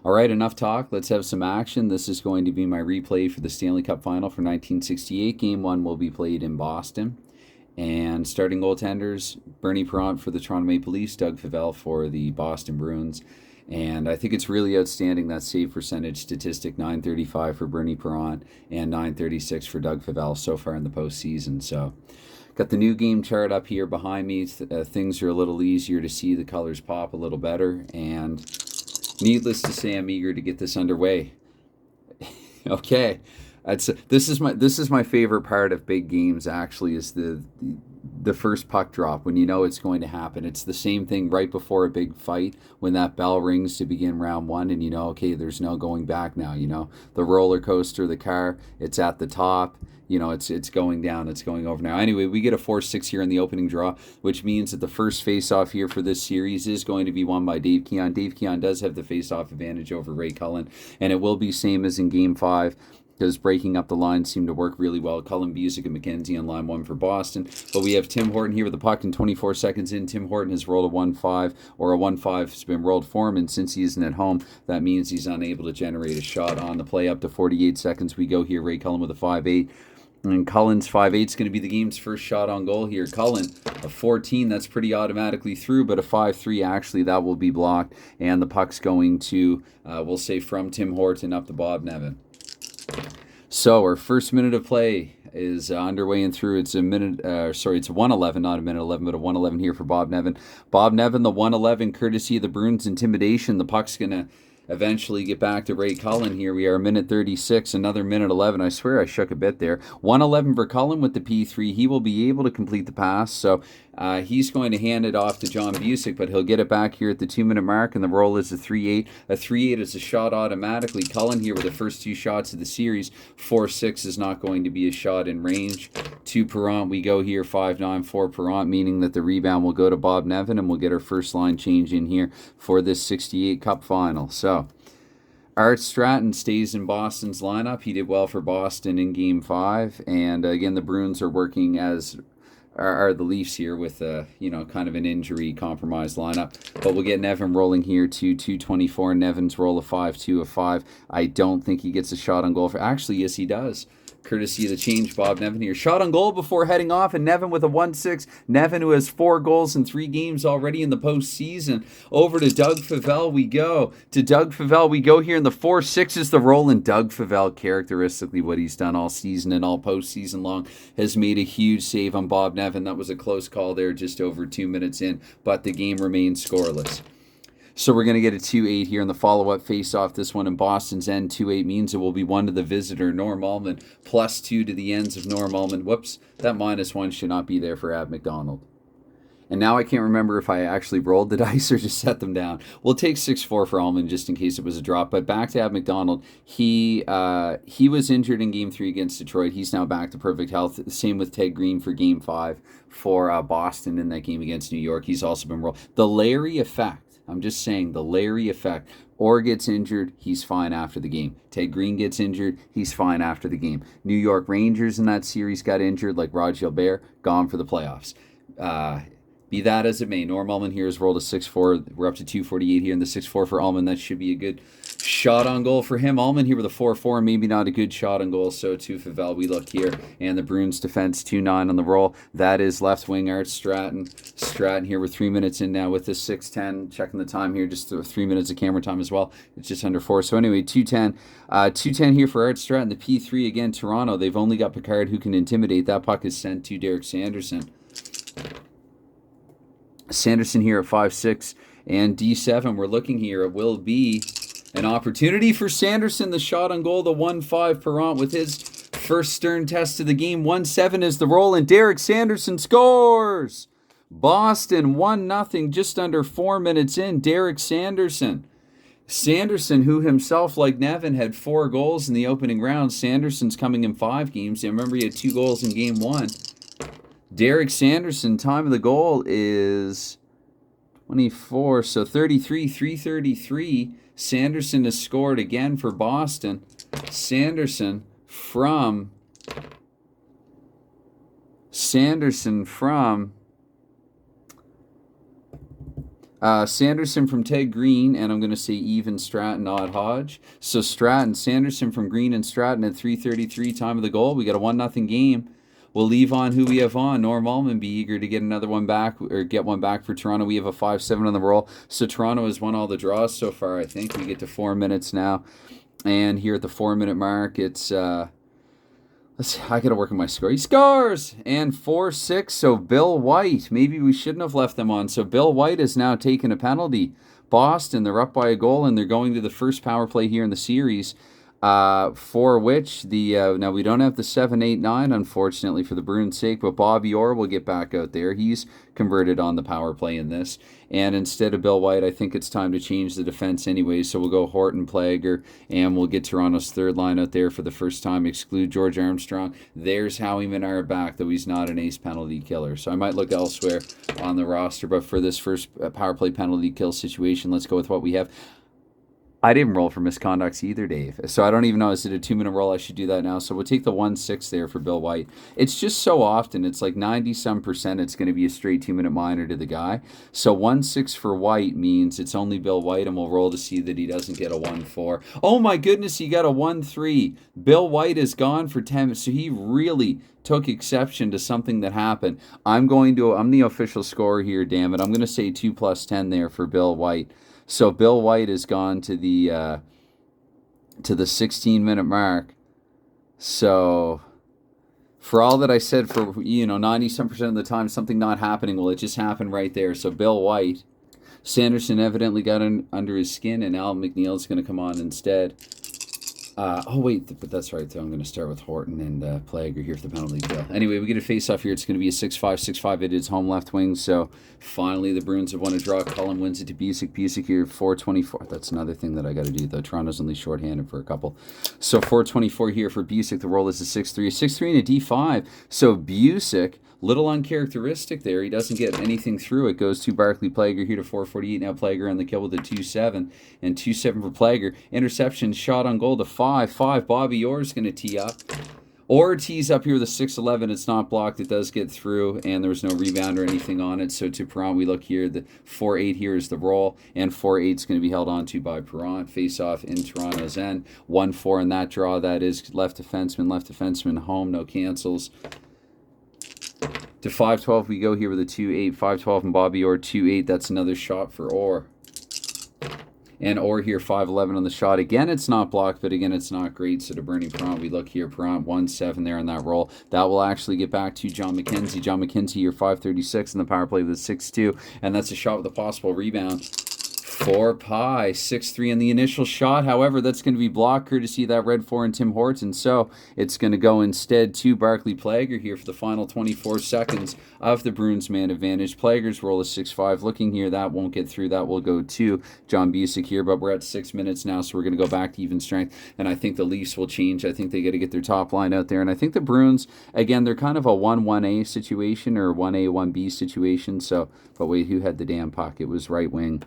All right, enough talk. Let's have some action. This is going to be my replay for the Stanley Cup Final for 1968. Game 1 will be played in Boston. And starting goaltenders, Bernie Parent for the Toronto Maple Leafs, Doug Favell for the Boston Bruins. And I think it's really outstanding, that save percentage statistic, 935 for Bernie Parent and 936 for Doug Favell so far in the postseason. So got the new game chart up here behind me. Things are a little easier to see. The colors pop a little better. And needless to say, I'm eager to get this underway. Okay. This is my favorite part of big games, actually, is the first puck drop, when you know it's going to happen. It's the same thing right before a big fight, when that bell rings to begin round one, and you know, okay, there's no going back now. You know, the roller coaster, the car, it's at the top. You know, it's going down, it's going over now. Anyway, we get a 4-6 here in the opening draw, which means that the first face-off here for this series is going to be won by Dave Keon. Dave Keon does have the face-off advantage over Ray Cullen, and it will be same as in Game 5. Because breaking up the lines seemed to work really well. Cullen, Busick, and McKenzie on line 1 for Boston. But we have Tim Horton here with the puck, and 24 seconds in, Tim Horton has rolled a 1-5, or a 1-5 has been rolled for him, and since he isn't at home, that means he's unable to generate a shot on the play. Up to 48 seconds we go here. Ray Cullen with a 5-8. And Cullen's 5-8 is going to be the game's first shot on goal here. Cullen, a 14, that's pretty automatically through, but a 5-3, actually, that will be blocked. And the puck's going to, we'll say, from Tim Horton up to Bob Nevin. So our first minute of play is underway and through. It's a minute, it's a 1:11, not a minute 11, but a 1:11 here for Bob Nevin. Bob Nevin, the 1:11, courtesy of the Bruins intimidation. The puck's going to eventually get back to Ray Cullen here. We are a minute 36, another minute 11. I swear I shook a bit there. 1:11 for Cullen with the P3. He will be able to complete the pass, so he's going to hand it off to John Busick, but he'll get it back here at the 2-minute mark, and the roll is a 3-8. A 3-8 is a shot automatically. Cullen here with the first 2 shots of the series. 4-6 is not going to be a shot in range. To Parent, we go here 5-9 for Parent, meaning that the rebound will go to Bob Nevin, and we'll get our first line change in here for this 68 Cup Final. So Art Stratton stays in Boston's lineup. He did well for Boston in Game 5. And again, the Bruins are working as are the Leafs here with kind of an injury compromised lineup. But we'll get Nevin rolling here to 2:24. Nevin's roll of 5-2 of 5. I don't think he gets a shot on goal for. Actually, yes, he does. Courtesy of the change, Bob Nevin here. Shot on goal before heading off, and Nevin with a 1-6. Nevin, who has 4 goals in 3 games already in the postseason. Over to Doug Favell we go. Here, and the 4-6 is the roll, and Doug Favell, characteristically what he's done all season and all postseason long, has made a huge save on Bob Nevin. That was a close call there just over 2 minutes in, but the game remains scoreless. So we're going to get a 2-8 here in the follow-up face-off. This one in Boston's end. 2-8 means it will be 1 to the visitor, Norm Allman, plus 2 to the ends of Norm Allman. Whoops, that -1 should not be there for Ab McDonald. And now I can't remember if I actually rolled the dice or just set them down. We'll take 6-4 for Allman just in case it was a drop. But back to Ab McDonald. He was injured in Game 3 against Detroit. He's now back to perfect health. Same with Ted Green for Game 5 for Boston in that game against New York. He's also been rolled. The Larry effect. I'm just saying, the Larry effect. Orr gets injured, he's fine after the game. Ted Green gets injured, he's fine after the game. New York Rangers in that series got injured, like Rod Gilbert, gone for the playoffs. Be that as it may, Norm Allman here has rolled a 6-4. We're up to 248 here in the 6-4 for Allman. That should be a good shot on goal for him. Allman here with a 4-4, maybe not a good shot on goal. So to Favell, we look here, and the Bruins defense 2-9 on the roll. That is left wing Art Stratton. Stratton here, we're 3 minutes in now with the 6:10. Checking the time here, just 3 minutes of camera time as well. It's just under 4. So anyway, 2:10. 2:10 here for Art Stratton. The P3 again, Toronto. They've only got Picard who can intimidate. That puck is sent to Derek Sanderson. Sanderson here at 5-6 and D7. We're looking here. It will be an opportunity for Sanderson. The shot on goal, the 1-5 Parent with his first stern test of the game. 1-7 is the roll, and Derek Sanderson scores. Boston 1-0, just under 4 minutes in. Derek Sanderson. Sanderson, who himself, like Nevin, had 4 goals in the opening round. Sanderson's coming in 5 games. I remember he had 2 goals in Game 1. Derek Sanderson, time of the goal is 24, so 333. Sanderson has scored again for Boston. Sanderson from Sanderson from Ted Green, and I'm going to say even Stratton, odd Hodge. So Stratton, Sanderson from Green and Stratton at 3:33 time of the goal. We got a 1-0 game. We'll leave on who we have on. Norm Allman be eager to get another one back or get one back for Toronto. We have a 5-7 on the roll. So Toronto has won all the draws so far, I think. We get to 4 minutes now. And here at the 4-minute mark, it's I gotta work on my score. He scores! And 4-6, so Bill White. Maybe we shouldn't have left them on. So Bill White has now taken a penalty. Boston, they're up by a goal, and they're going to the first power play here in the series. For which now we don't have the 7-8-9, unfortunately, for the Bruins' sake, but Bobby Orr will get back out there. He's converted on the power play in this. And instead of Bill White, I think it's time to change the defense anyway. So we'll go Horton, Plager, and we'll get Toronto's third line out there for the first time. Exclude George Armstrong. There's Howie Minard back, though he's not an ace penalty killer. So I might look elsewhere on the roster. But for this first power play penalty kill situation, let's go with what we have. I didn't roll for misconducts either, Dave. So I don't even know. Is it a 2-minute roll? I should do that now. So we'll take the 1-6 there for Bill White. It's just so often. It's like 90-some% it's going to be a straight 2-minute minor to the guy. So 1-6 for White means it's only Bill White, and we'll roll to see that he doesn't get a 1-4. Oh my goodness, he got a 1-3. Bill White is gone for 10 minutes. So he really took exception to something that happened. I'm the official scorer here, damn it. I'm going to say 2 + 10 there for Bill White. So Bill White has gone to the 16-minute mark. So for all that I said, for 90-some% of the time, something not happening, well, it just happened right there. So Bill White, Sanderson evidently got under his skin, and Al McNeil is going to come on instead. But that's right, though. I'm going to start with Horton and Plager here for the penalty kill. Anyway, we get a face-off here. It's going to be a 6-5. It is home left wing, so finally the Bruins have won a draw. Cullen wins it to Busick. Busick here, 4:24. That's another thing that I got to do, though. Toronto's only shorthanded for a couple. So 4:24 here for Busick. The roll is a 6-3. 6-3 and a D5. So Busick, little uncharacteristic there. He doesn't get anything through. It goes to Barclay Plager here to 4:48. Now Plager on the kill with a 2-7. And 2-7 for Plager. Interception, shot on goal to 5-5. Bobby Orr's going to tee up. Orr tees up here with a 6-11. It's not blocked. It does get through. And there was no rebound or anything on it. So to Perron, we look here. The 4-8 here is the roll. And 4-8 is going to be held on to by Perron. Face off in Toronto's end. 1-4 in that draw. That is left defenseman home. No cancels. To 5-12 we go here with a 2-8. 5-12 and Bobby Orr 2-8. That's another shot for Orr. And Orr here 5-11 on the shot. Again, it's not blocked, but again, it's not great. So to Bernie Perron, we look here. Perron 1-7 there on that roll. That will actually get back to John McKenzie. John McKenzie here 5-36 in the power play with a 6-2. And that's a shot with a possible rebound. 4-pie, 6-3 in the initial shot. However, that's going to be blocked courtesy of that red 4 and Tim Horton. So it's going to go instead to Barclay Plager here for the final 24 seconds of the Bruins man advantage. Plager's roll is 6-5. Looking here, that won't get through. That will go to John Busick here, but we're at 6 minutes now, so we're going to go back to even strength. And I think the Leafs will change. I think they got to get their top line out there. And I think the Bruins, again, they're kind of a 1-1A situation or 1A, 1B situation. So, but wait, who had the damn puck? It was right wing.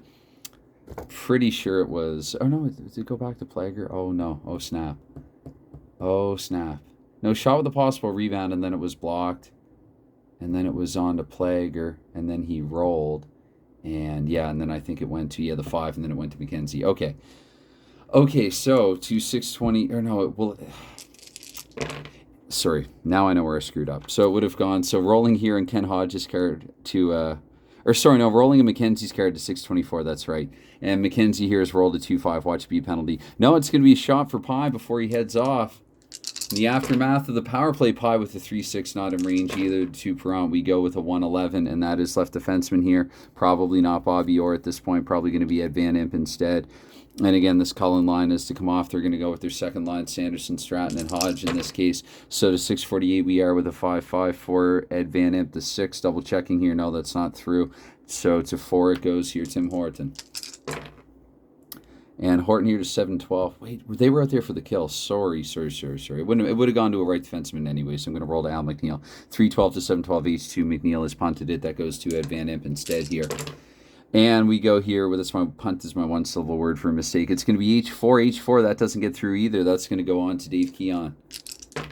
Pretty sure it was. Oh no, did it go back to Plager? Oh no. Oh snap. Oh snap. No, shot with a possible rebound, and then it was blocked. And then it was on to Plager, and then he rolled. And yeah, and then I think it went to the 5, and then it went to McKenzie. Okay. Okay, so to 6:20 or no, it will. Sorry, now I know where I screwed up. So it would have gone. So rolling here and Ken Hodges card to rolling a McKenzie's card to 6:24, that's right. And McKenzie here is rolled a 2-5, watch be a penalty. No, it's going to be a shot for Pye before he heads off. In the aftermath of the power play, Pye with the 3-6 not in range either to Perron. We go with a 1-11, and that is left defenseman here. Probably not Bobby Orr at this point, probably going to be Ed Van Impe instead. And again, this Cullen line is to come off. They're going to go with their second line, Sanderson, Stratton, and Hodge in this case. So to 6:48, we are with a 5-5 for Ed Van Impe. The 6, double checking here. No, that's not through. So to 4 it goes here, Tim Horton. And Horton here to 7-12. Wait, they were out there for the kill. Sorry. It would have gone to a right defenseman anyway, so I'm going to roll to Al McNeil. 3-12 to 7-12, H2. McNeil has punted it. That goes to Ed Van Impe instead here. And we go here with this one. Punt is my one syllable word for a mistake. It's going to be H4. That doesn't get through either. That's going to go on to Dave Keon.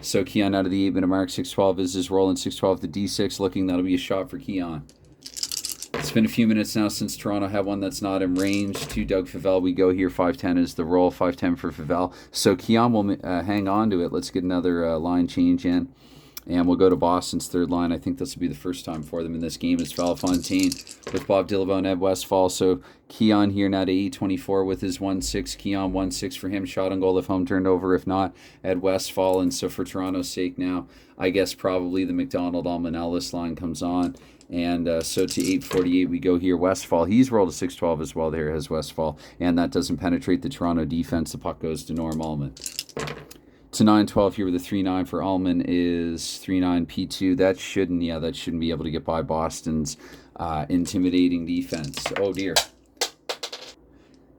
So Keon out of the 8-minute mark. 6-12 is his roll, and 6-12 to D6 looking. That'll be a shot for Keon. It's been a few minutes now since Toronto had one that's not in range. To Doug Favell we go here. 5-10 is the roll. 5-10 for Favell. So Keon will hang on to it. Let's get another line change in. And we'll go to Boston's third line. I think this will be the first time for them in this game. It's Valfontaine with Bob Dillaveau and Ed Westfall. So Keon here now to 8-24 with his 1-6. Keon 1-6 for him. Shot on goal if home turned over. If not, Ed Westfall. And so for Toronto's sake now, I guess probably the McDonald-Alman-Ellis line comes on. And so to 8:48 we go here. Westfall, he's rolled a 6-12 as well. There has Westfall. And that doesn't penetrate the Toronto defense. The puck goes to Norm Allman. To 9-12 here with a 3-9 for Allman is 3-9 P2. That shouldn't be able to get by Boston's intimidating defense. Oh dear.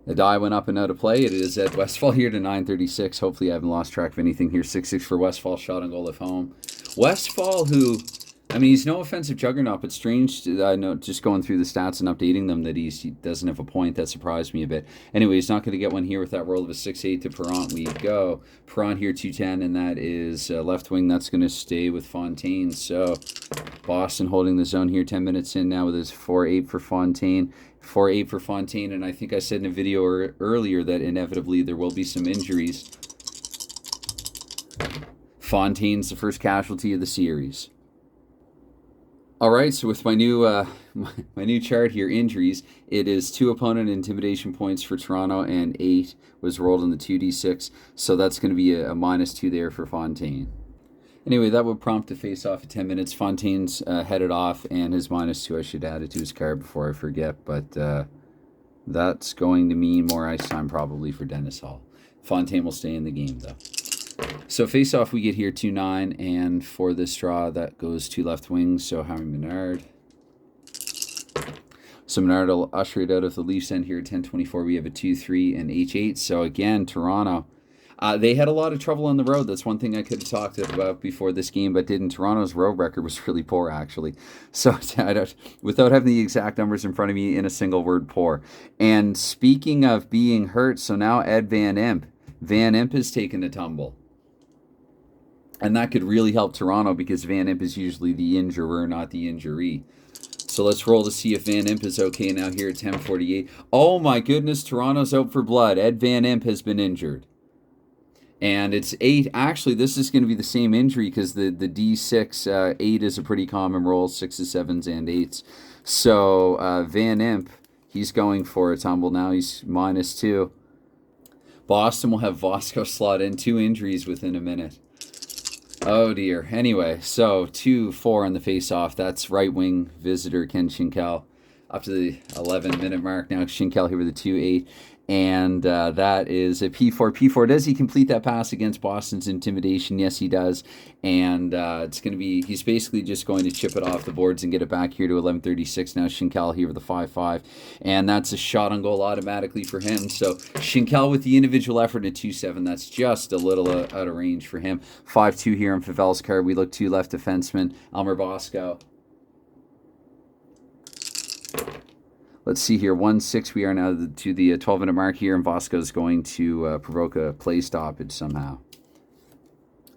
The die went up and out of play. It is Ed Westfall here to 9:36. Hopefully I haven't lost track of anything here. 6-6 for Westfall. Shot on goal if home. Westfall, who, I mean, he's no offensive juggernaut, but strange, I know, just going through the stats and updating them, that he doesn't have a point. That surprised me a bit. Anyway, he's not going to get one here with that roll of a 6-8 to Perrant. We go. Perrant here 2-10, and that is left wing. That's going to stay with Fontaine. So Boston holding the zone here 10 minutes in now with his 4-8 for Fontaine. 4-8 for Fontaine, and I think I said in a video earlier that inevitably there will be some injuries. Fontaine's the first casualty of the series. All right, so with my new my new chart here, injuries, it is 2 opponent intimidation points for Toronto, and 8 was rolled in the 2d6, so that's going to be a -2 there for Fontaine. Anyway, that would prompt a face-off at 10 minutes. Fontaine's headed off, and his -2, I should add it to his card before I forget, but that's going to mean more ice time probably for Dennis Hall. Fontaine will stay in the game, though. So face-off, we get here 2-9, and for this draw, that goes to left wing, so Howie Menard. So Menard will usher it out of the Leafs end here at 10:24. We have a 2-3 and H8. So again, Toronto, they had a lot of trouble on the road. That's one thing I could have talked about before this game, but didn't. Toronto's road record was really poor, actually. So without having the exact numbers in front of me, in a single word, poor. And speaking of being hurt, so now Ed Van Imp. Van Imp has taken a tumble. And that could really help Toronto because Van Imp is usually the injurer, not the injury. So let's roll to see if Van Imp is okay now here at 10:48. Oh my goodness, Toronto's out for blood. Ed Van Imp has been injured. And it's 8. Actually, this is going to be the same injury because the D6, 8 is a pretty common roll, 6s, 7s, and 8s. So Van Imp, he's going for a tumble now. He's -2. Boston will have Vosco slot in. 2 injuries within a minute. Oh dear. Anyway, so 2-4 on the face-off. That's right wing visitor Ken Schinkel up to the 11-minute mark now. Schinkel here with a 2-8. And that is a P4. P4, does he complete that pass against Boston's intimidation? Yes, he does. And it's going to be, he's basically just going to chip it off the boards and get it back here to 11:36. Now Schinkel here with a 5-5. And that's a shot on goal automatically for him. So Schinkel with the individual effort at 2-7. That's just a little out of range for him. 5-2 here on Favell's card. We look to left defenseman, Elmer Bosco. Let's see here, 1-6. We are now to the 12-minute mark here, and Bosco's going to provoke a play stoppage somehow.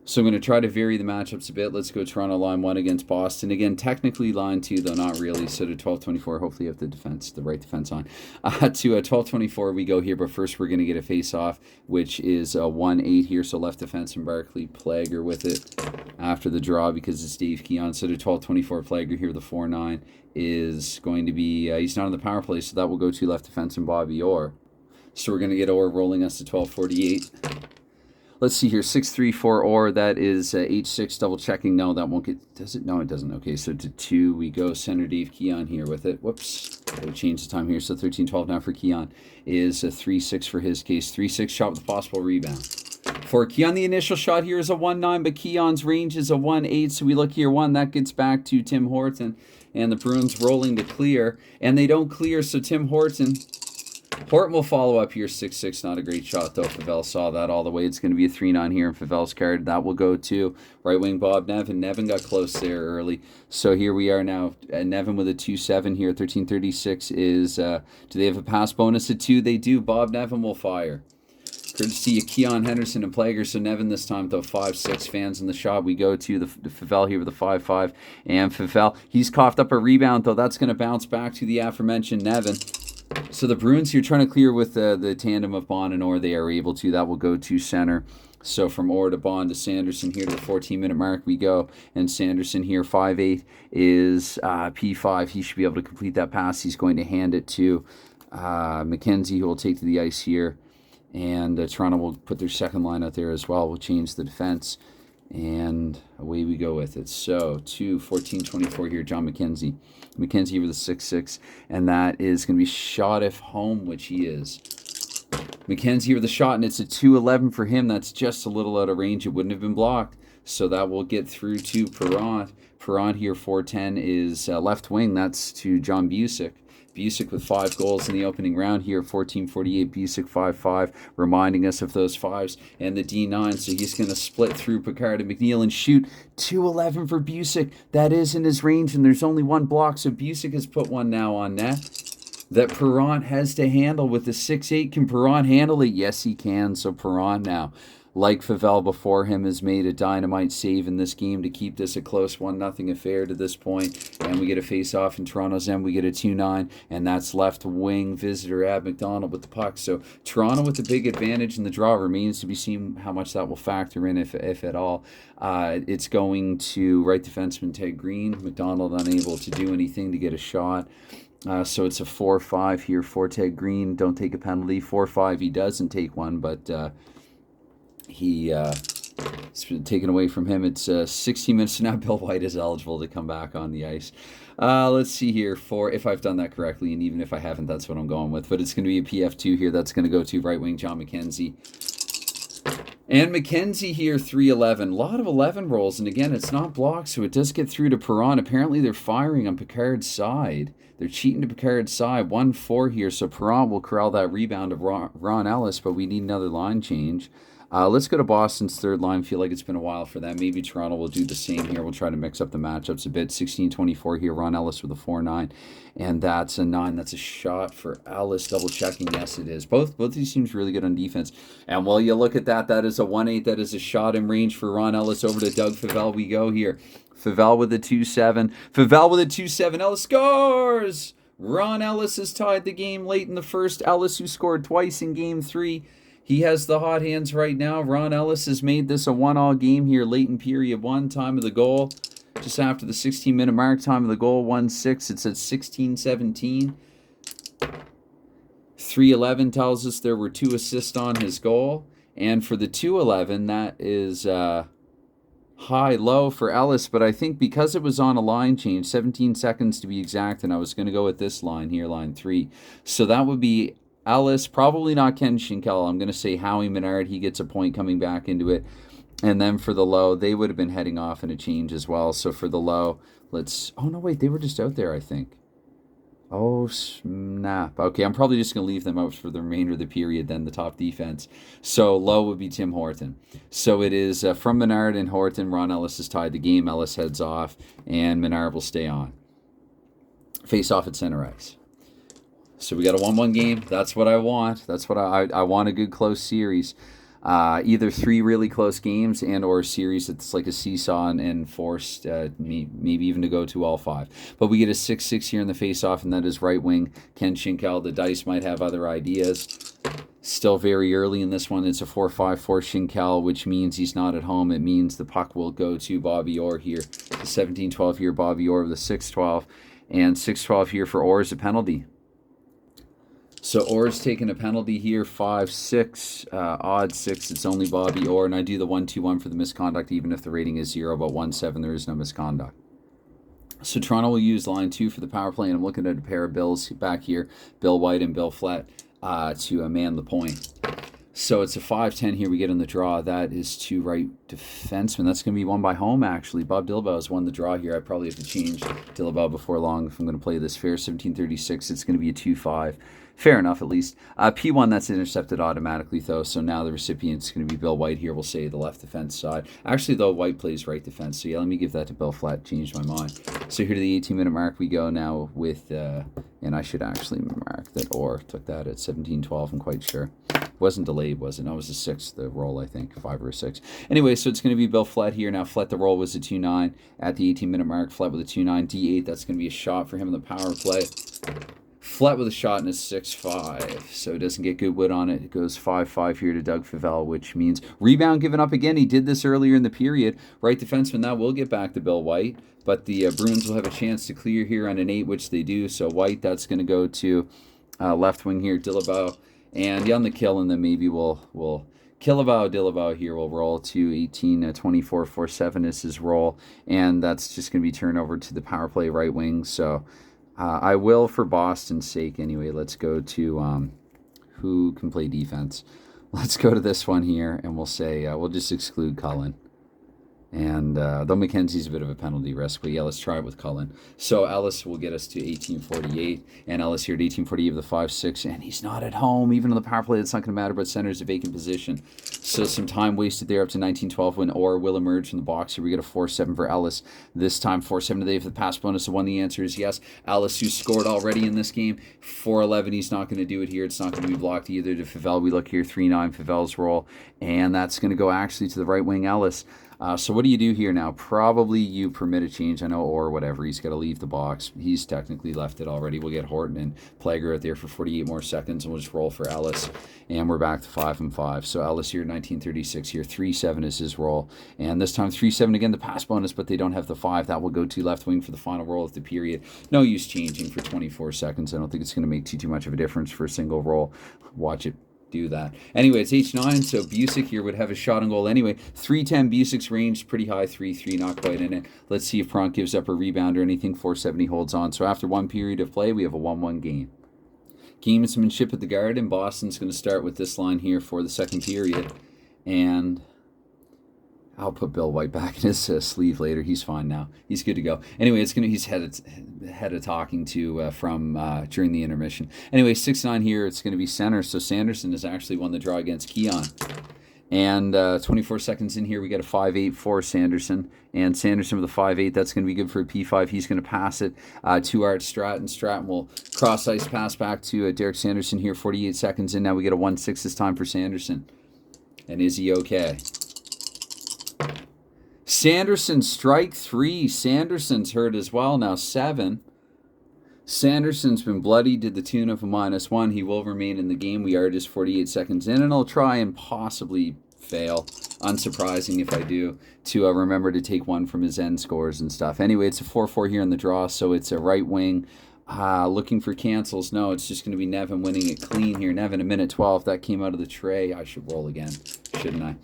So I'm going to try to vary the matchups a bit. Let's go Toronto line 1 against Boston. Again, technically line 2, though not really. So to 12:24, hopefully you have the right defense on. To 12:24 we go here, but first we're going to get a face-off, which is a 1-8 here. So left defenseman Barclay Plager with it after the draw because it's Dave Keon. So to 12:24, Plager here, the 4-9 is going to be, he's not on the power play, so that will go to left defenseman Bobby Orr. So we're going to get Orr rolling us to 12:48. Let's see here, 6-3 for Orr. That is H6, double checking. No, that won't get, does it? No, it doesn't. Okay, so to 2 we go. Center Dave Keon here with it. Whoops, we'll change the time here. So 13-12 now for Keon is a 3-6 for his case. 3-6 shot with a possible rebound. For Keon, the initial shot here is a 1-9, but Keon's range is a 1-8. So we look here, 1, that gets back to Tim Horton. And the Bruins rolling to clear. And they don't clear, so Tim Horton will follow up here, 6-6. Not a great shot, though. Favell saw that all the way. It's going to be a 3-9 here in Favell's card. That will go to right wing Bob Nevin. Nevin got close there early. So here we are now. Nevin with a 2-7 here. 13:36 is, do they have a pass bonus at 2? They do. Bob Nevin will fire. Courtesy of Keon, Henderson, and Plager. So Nevin this time, though, 5-6 fans in the shot. We go to the Favell here with a 5-5. And Favell, he's coughed up a rebound, though. That's going to bounce back to the aforementioned Nevin. So the Bruins here trying to clear with the tandem of Bond and Orr. They are able to. That will go to center. So from Orr to Bond to Sanderson here to the 14-minute mark we go. And Sanderson here, 5'8", is P5. He should be able to complete that pass. He's going to hand it to McKenzie, who will take to the ice here. And Toronto will put their second line out there as well. We'll change the defense. And away we go with it. So, 2-14-24 here, John McKenzie. McKenzie with a 6-6. And that is going to be shot if home, which he is. McKenzie with a shot, and it's a 2-11 for him. That's just a little out of range. It wouldn't have been blocked. So that will get through to Perrant. Perrant here, 4-10, is left wing. That's to John Busick. Busick with 5 goals in the opening round here, 14-48, Busick 5-5, reminding us of those 5s and the D9. So he's going to split through Picard and McNeil and shoot 2-11 for Busick. That is in his range, and there's only one block, so Busick has put one now on net that Perrant has to handle with the 6'8". Can Perrant handle it? Yes, he can. So Perrant now, like Favell before him, has made a dynamite save in this game to keep this a close 1-0 affair to this point. And we get a face-off in Toronto's end. We get a 2-9, and that's left wing visitor Ab McDonald with the puck. So Toronto with the big advantage in the draw. Remains to be seen how much that will factor in, if at all. It's going to right defenseman Ted Green. McDonald unable to do anything to get a shot. So it's a 4-5 here for Ted Green. Don't take a penalty. 4-5, he doesn't take one, but it's been taken away from him. It's 16 minutes, so now Bill White is eligible to come back on the ice. Let's see here, if I've done that correctly, and even if I haven't, that's what I'm going with. But it's going to be a PF2 here. That's going to go to right wing John McKenzie. And McKenzie here, 3-11. A lot of 11 rolls, and again, it's not blocked, so it does get through to Perrant. Apparently, they're firing on Picard's side. They're cheating to Picard's side. 1-4 here, so Perrant will corral that rebound of Ron Ellis, but we need another line change. Let's go to Boston's third line. Feel like it's been a while for them. Maybe Toronto will do the same here. We'll try to mix up the matchups a bit. 16-24 here. Ron Ellis with a 4-9. And that's a 9. That's a shot for Ellis. Double checking. Yes, it is. Both these teams really good on defense. And while you look at that, that is a 1-8. That is a shot in range for Ron Ellis. Over to Doug Favell we go here. Favell with a 2-7. Favell with a 2-7. Ellis scores! Ron Ellis has tied the game late in the first. Ellis, who scored twice in Game 3. He has the hot hands right now. Ron Ellis has made this a 1-all game here late in period 1. Time of the goal, just after the 16-minute mark. Time of the goal, 1-6. It's at 16-17. 3-11 tells us there were 2 assists on his goal. And for the 2-11, that is high-low for Ellis. But I think because it was on a line change, 17 seconds to be exact, and I was going to go with this line here, line 3. So that would be Ellis, probably not Ken Schinkel. I'm going to say Howie Menard. He gets a point coming back into it. And then for the low, they would have been heading off in a change as well. So for the low, let's... Oh, no, wait. They were just out there, I think. Oh, snap. Okay, I'm probably just going to leave them out for the remainder of the period, then the top defense. So low would be Tim Horton. So it is from Menard and Horton. Ron Ellis has tied the game. Ellis heads off, and Menard will stay on. Face off at center ice. So we got a 1-1 game. That's what I want. That's what I want, a good close series. Either 3 really close games and or a series that's like a seesaw and forced maybe even to go to all 5. But we get a 6-6 here in the face-off, and that is right wing Ken Schinkel. The dice might have other ideas. Still very early in this one. It's a 4-5 for Schinkel, which means he's not at home. It means the puck will go to Bobby Orr here. The 17-12 here, Bobby Orr with a 6-12. And 6-12 here for Orr is a penalty. So Orr's taking a penalty here, 5-6, odd 6. It's only Bobby Orr, and I do the 1-2-1 for the misconduct, even if the rating is 0, but 1-7, there is no misconduct. So Toronto will use line 2 for the power play, and I'm looking at a pair of Bills back here, Bill White and Bill Flett, to man the point. So it's a 5-10 here we get in the draw. That is to right defenseman. That's going to be won by home, actually. Bob Dilbaugh has won the draw here. I probably have to change Dilbaugh before long if I'm going to play this fair. 17-36, it's going to be a 2-5. Fair enough, at least. P1, that's intercepted automatically, though, so now the recipient's going to be Bill White here. We'll say the left defense side. Actually, though, White plays right defense, so yeah, let me give that to Bill Flat. Changed my mind. So here to the 18-minute mark we go now with, and I should actually mark that Orr took that at 17-12, I'm quite sure. It wasn't delayed, was it? No, it was a 6, the roll, I think, 5 or a 6. Anyway, so it's going to be Bill Flat here. Now, Flat, the roll was a 2-9 at the 18-minute mark. Flat with a 2-9. D8, that's going to be a shot for him in the power play. Flat with a shot and a 6-5, so it doesn't get good wood on it. It goes 5-5 here to Doug Favell, which means rebound given up again. He did this earlier in the period. Right defenseman, that will get back to Bill White, but the Bruins will have a chance to clear here on an 8, which they do. So White, that's going to go to left wing here, Dillabow, and on the kill, and then maybe we'll Dillabow here will roll to 18-24, 4-7 is his roll, and that's just going to be turned over to the power play right wing. So I will, for Boston's sake anyway, let's go to who can play defense. Let's go to this one here, and we'll say we'll just exclude Cullen. And though McKenzie's a bit of a penalty risk, but yeah, let's try it with Cullen. So Ellis will get us to 18:48, and Ellis here at 18:48 with a 5-6, and he's not at home. Even on the power play, it's not going to matter, but center's a vacant position. So some time wasted there up to 19:12 when Orr will emerge from the box. Here we get a 4-7 for Ellis. This time 4-7 today for the pass bonus. The one, the answer is yes. Ellis, who scored already in this game, 4-11. He's not going to do it here. It's not going to be blocked either to Favell. We look here, 3-9, Favell's roll, and that's going to go actually to the right wing, Ellis. So what do you do here now? Probably you permit a change, I know, or whatever. He's got to leave the box. He's technically left it already. We'll get Horton and Plager out there for 48 more seconds, and we'll just roll for Ellis. And we're back to 5-5. So Ellis here, 1936 here. 3-7 is his roll. And this time 3-7 again, the pass bonus, but they don't have the 5. That will go to left wing for the final roll of the period. No use changing for 24 seconds. I don't think it's going to make too much of a difference for a single roll. Watch it do that. Anyway, it's H9, so Busick here would have a shot on goal anyway. 3-10, Busick's range, pretty high, 3-3, not quite in it. Let's see if Pront gives up a rebound or anything. 470 holds on. So after one period of play, we have a 1-1 game. Gamesmanship at the Garden. Boston's going to start with this line here for the second period. And I'll put Bill White back in his sleeve later. He's fine now. He's good to go. Anyway, he's had a talking to from during the intermission. Anyway, 6-9 here. It's going to be center. So Sanderson has actually won the draw against Keon. And 24 seconds in here, we get a 5-8 for Sanderson. And Sanderson with a 5-8, that's going to be good for a P5. He's going to pass it to Art Stratton. Stratton will cross-ice pass back to Derek Sanderson here, 48 seconds in. Now we get a 1-6 this time for Sanderson. And is he okay? Sanderson, strike 3. Sanderson's hurt as well. Now 7. Sanderson's been bloodied to the tune of a -1. He will remain in the game. We are just 48 seconds in, and I'll try and possibly fail. Unsurprising if I do, to remember to take one from his end scores and stuff. Anyway, it's a 4-4 here in the draw, so it's a right wing. Looking for cancels. No, it's just going to be Nevin winning it clean here. Nevin, a minute 12. That came out of the tray. I should roll again, shouldn't I?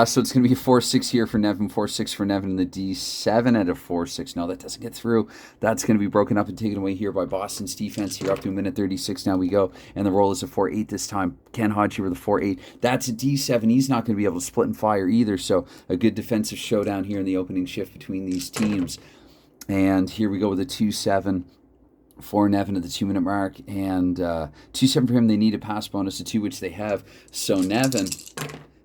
So it's going to be a 4-6 here for Nevin. 4-6 for Nevin in the D7 at a 4-6. No, that doesn't get through. That's going to be broken up and taken away here by Boston's defense here up to a minute 36. Now we go. And the roll is a 4-8 this time. Ken Hodge here with a 4-8. That's a D7. He's not going to be able to split and fire either. So a good defensive showdown here in the opening shift between these teams. And here we go with a 2-7. For Nevin at the 2-minute mark, and 2-7 for him. They need a pass bonus to 2, which they have. So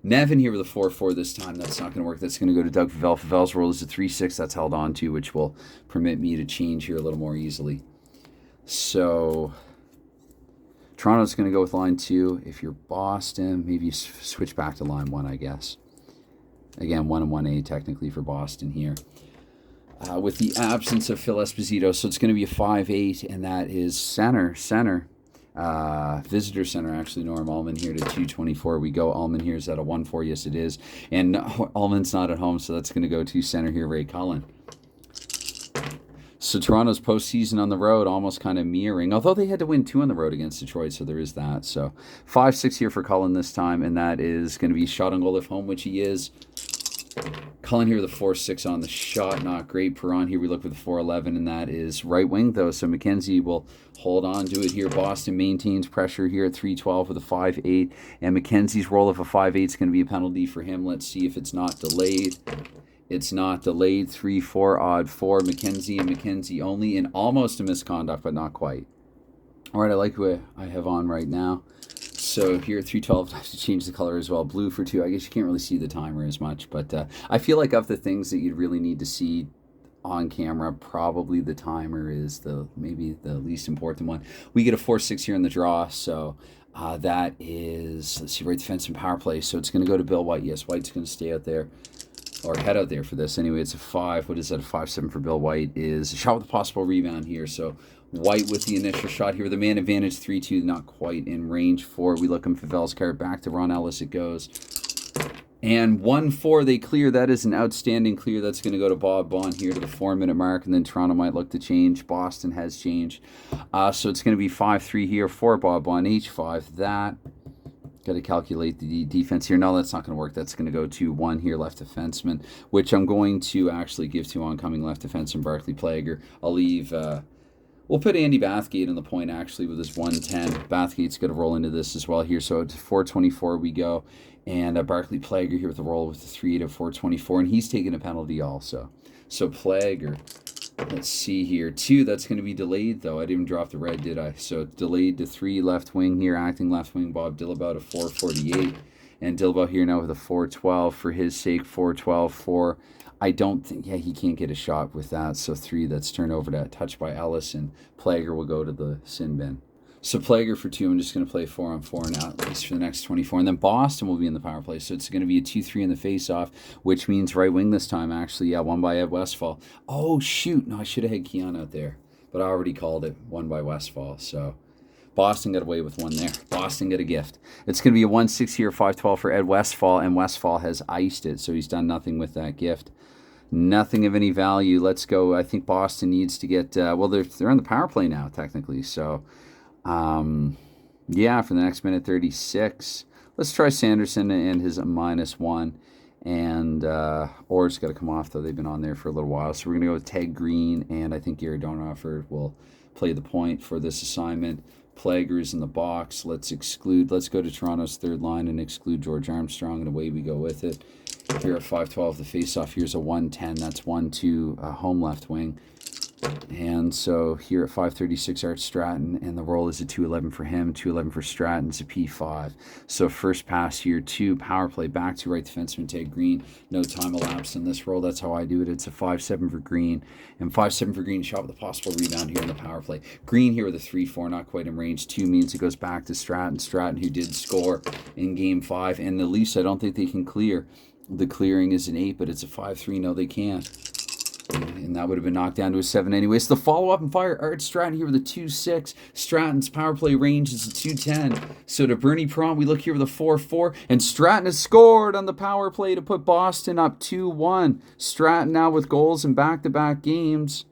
Nevin here with a 4-4 this time. That's not going to work. That's going to go to Doug Favell. Favell's roll is a 3-6. That's held on to, which will permit me to change here a little more easily. So Toronto's going to go with line 2. If you're Boston, maybe you switch back to line 1, I guess. Again, 1 and 1A technically for Boston here. With the absence of Phil Esposito. So it's going to be a 5-8, and that is center. Visitor center, actually, Norm Ullman here to 224. We go. Ullman here is at a 1-4. Yes, it is. And Ullman's not at home, so that's going to go to center here, Ray Cullen. So Toronto's postseason on the road, almost kind of mirroring, although they had to win 2 on the road against Detroit, so there is that. So 5-6 here for Cullen this time, and that is going to be shot on goal if home, which he is. Cullen here with a 4-6 on the shot, not great. Perron here we look with a 4-11, and that is right wing though. So McKenzie will hold on to it here. Boston maintains pressure here at 3-12 with a 5-8, and McKenzie's roll of a 5-8 is going to be a penalty for him. Let's see if it's not delayed. It's not delayed. 3-4 odd 4. McKenzie and McKenzie only, and almost a misconduct, but not quite. All right, I like what I have on right now. So here at 312, I have to change the color as well. Blue for 2. I guess you can't really see the timer as much, but I feel like of the things that you'd really need to see on camera, probably the timer is maybe the least important one. We get a 4-6 here in the draw, so that is, let's see, right defense and power play. So it's going to go to Bill White. Yes, White's going to stay out there, or head out there for this. Anyway, it's a 5. What is that? A 5-7 for Bill White is a shot with a possible rebound here. So White with the initial shot here with a man advantage, 3-2, not quite in range for. We look him Favel's card back to Ron Ellis. It goes. And 1-4, they clear. That is an outstanding clear. That's going to go to Bob Bond here to the 4-minute mark, and then Toronto might look to change. Boston has changed. So it's going to be 5-3 here for Bob Bond. H5, that. Got to calculate the defense here. No, that's not going to work. That's going to go to 1 here, left defenseman, which I'm going to actually give to oncoming left defenseman Barclay Plager. I'll leave... we'll put Andy Bathgate on the point, actually, with his 110. Bathgate's going to roll into this as well here. So to 424 we go. And Barclay Plager here with the roll with the 3 to 424. And he's taking a penalty also. So Plager, let's see here. 2, that's going to be delayed, though. I didn't even drop the red, did I? So delayed to 3, left wing here. Acting left wing, Bob Dillabout, a 448. And Dillabout here now with a 412 for his sake. 412 for... I don't think, yeah, he can't get a shot with that. So 3, that's turned over to touch by Ellis, and Plager will go to the sin bin. So Plager for 2, I'm just going to play 4-on-4 now, at least for the next 24. And then Boston will be in the power play. So it's going to be a 2-3 in the face-off, which means right wing this time, actually. Yeah, 1 by Ed Westfall. Oh, shoot. No, I should have had Keon out there. But I already called it 1 by Westfall. So Boston got away with 1 there. Boston got a gift. It's going to be a 1-6 here, 5-12 for Ed Westfall, and Westfall has iced it. So he's done nothing with that gift. Nothing of any value. Let's go. I think Boston needs to get... well, they're on the power play now, technically. So... yeah, for the next minute 36. Let's try Sanderson and his -1. And Orr's got to come off, though. They've been on there for a little while. So we're going to go with Ted Green, and I think Gary Donoffer will play the point for this assignment. Plager's in the box. Let's go to Toronto's third line and exclude George Armstrong, and away we go with it. Here at 5-12, the face-off, here's a 110. That's 1-2, home left wing. And so here at 536, Art Stratton, and the roll is a 211 for him, 211 for Stratton. It's a P5. So first pass here, 2, power play, back to right defenseman Ted Green. No time elapsed in this roll. That's how I do it. It's a 5-7 for Green, and 5-7 for Green, shot with a possible rebound here in the power play. Green here with a 3-4, not quite in range. 2 means it goes back to Stratton. Stratton, who did score in Game 5. And the Leafs, I don't think they can clear. The clearing is an 8, but it's a 5-3. No, they can't. And that would have been knocked down to a 7 anyways. The follow-up and fire, Art Stratton here with a 2-6. Stratton's power play range is a 210. So to Bernie Prom, we look here with a 4-4. And Stratton has scored on the power play to put Boston up 2-1. Stratton now with goals in back-to-back games.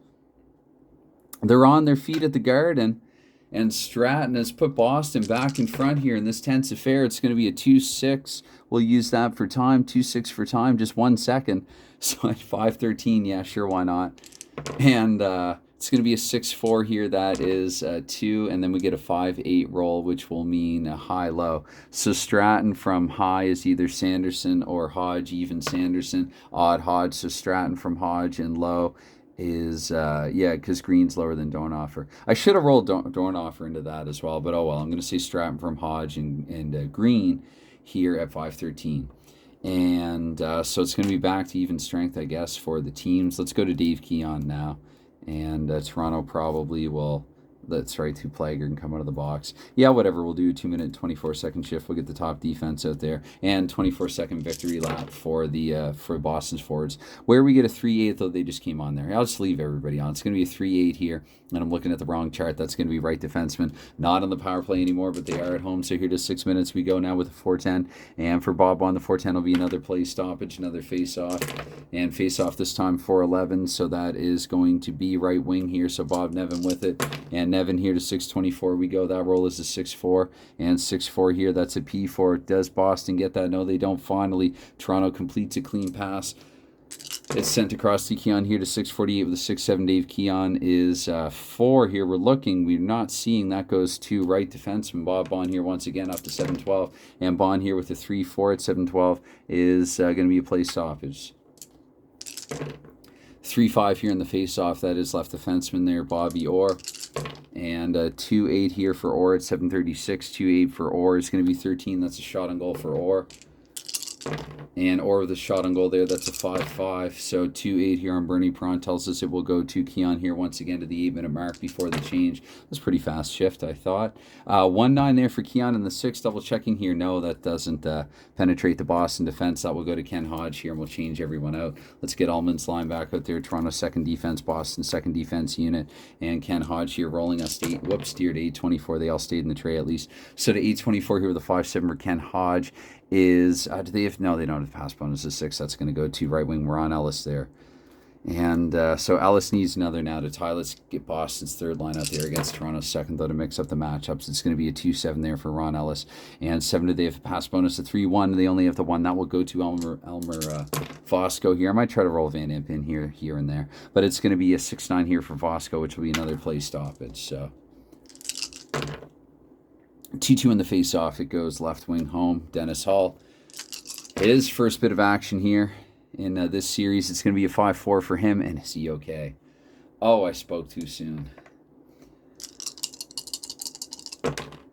They're on their feet at the Garden. And Stratton has put Boston back in front here in this tense affair. It's going to be a 2-6. We'll use that for time. 2-6 for time, just 1 second. So at 5:13, yeah, sure, why not? And it's going to be a 6-4 here. That is 2, and then we get a 5-8 roll, which will mean a high-low. So Stratton from high is either Sanderson or Hodge, even Sanderson. Odd Hodge, so Stratton from Hodge, and low is, yeah, because Green's lower than Donoffer. I should have rolled Donoffer into that as well, but oh well. I'm going to say Stratton from Hodge and Green here at 5:13. And so it's going to be back to even strength, I guess, for the teams. Let's go to Dave Keon now. And Toronto probably will... That's right, to Plager and come out of the box. Yeah, whatever. We'll do a 2-minute, 24-second shift. We'll get the top defense out there. And 24-second victory lap for the for Boston's forwards. Where we get a 3-8, though, they just came on there. I'll just leave everybody on. It's going to be a 3-8 here. And I'm looking at the wrong chart. That's going to be right defenseman. Not on the power play anymore, but they are at home. So here to 6 minutes we go now with a 410. And for Bob on the 410 will be another play stoppage, another face-off. And face-off this time 411. So that is going to be right wing here. So Bob Nevin with it. And Nevin here to 624 we go. That roll is a 6-4. And 6-4 here. That's a P4. Does Boston get that? No, they don't. Finally, Toronto completes a clean pass. It's sent across to Keon here to 648 with a 6-7. Dave Keon is 4 here. We're looking. We're not seeing. That goes to right defenseman Bob Bond here once again up to 712. And Bond here with a 3-4 at 712 is going to be a play stoppage. 3-5 here in the face-off. That is left defenseman there, Bobby Orr. And 2-8 here for Orr at 736. 2-8 for Orr is going to be 13. That's a shot on goal for Orr. And Orr with a shot on goal there. That's a 5-5. So 2-8 here on Bernie Perron tells us it will go to Keon here once again to the 8-minute mark before the change. That's a pretty fast shift, I thought. 1-9 there for Keon in the 6th. Double checking here. No, that doesn't penetrate the Boston defense. That will go to Ken Hodge here, and we'll change everyone out. Let's get Ullman's line back out there. Toronto 2nd defense, Boston 2nd defense unit, and Ken Hodge here rolling us to 8. Whoops, steered to 824. They all stayed in the tray at least. So to 824 here with a 5-7 for Ken Hodge is, do they have, no, they don't have pass bonus to 6. That's going to go to right wing Ron Ellis there. And so Ellis needs another now to tie. Let's get Boston's 3rd line out there against Toronto's 2nd, though, to mix up the matchups. It's going to be a 2-7 there for Ron Ellis. And 7, they have a pass bonus of 3-1. They only have the 1. That will go to Elmer Vosco here. I might try to roll Van Imp in here and there. But it's going to be a 6-9 here for Vosco, which will be another play stoppage. So 2-2 in the face-off. It goes left wing home. Dennis Hall. It is first bit of action here in this series. It's going to be a 5-4 for him. And is he okay? Oh, I spoke too soon.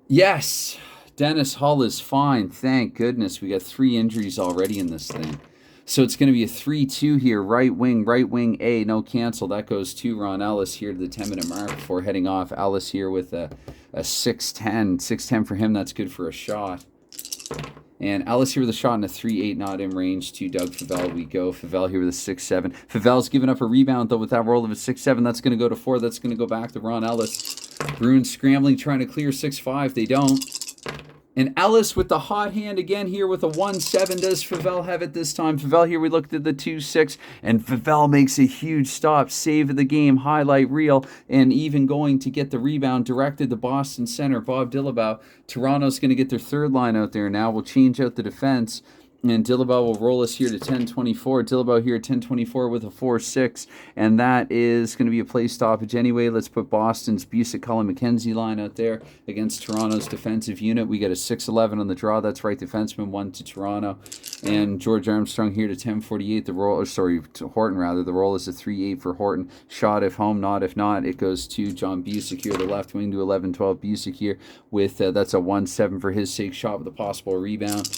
Yes! Dennis Hall is fine. Thank goodness. We got 3 injuries already in this thing. So it's going to be a 3-2 here. Right wing A. No cancel. That goes to Ron Ellis here to the 10-minute mark before heading off. Ellis here with a 6-10. 6-10 for him. That's good for a shot. And Ellis here with a shot in a 3-8, not in range to Doug Favell. We go. Favell here with a 6-7. Favell's giving up a rebound, though, with that roll of a 6-7. That's going to go to 4. That's going to go back to Ron Ellis. Bruins scrambling, trying to clear 6-5. They don't. And Ellis with the hot hand again here with a 1-7. Does Favell have it this time? Favell here, we looked at the 2-6, and Favell makes a huge stop. Save of the game, highlight reel, and even going to get the rebound directed to Boston center, Bob Dillabaugh. Toronto's going to get their 3rd line out there now. We'll change out the defense. And Dillabaugh will roll us here to 10-24. Dillabaugh here at 10-24 with a 4-6. And that is going to be a play stoppage anyway. Let's put Boston's Busick, Cullen, McKenzie line out there against Toronto's defensive unit. We get a 6-11 on the draw. That's right defenseman, 1 to Toronto. And George Armstrong here to 10-48. The roll, or sorry, to Horton rather. The roll is a 3-8 for Horton. Shot if home, not if not. It goes to John Busick here, the left wing to 11-12. Busick here with, that's a 1-7 for his sake. Shot with a possible rebound.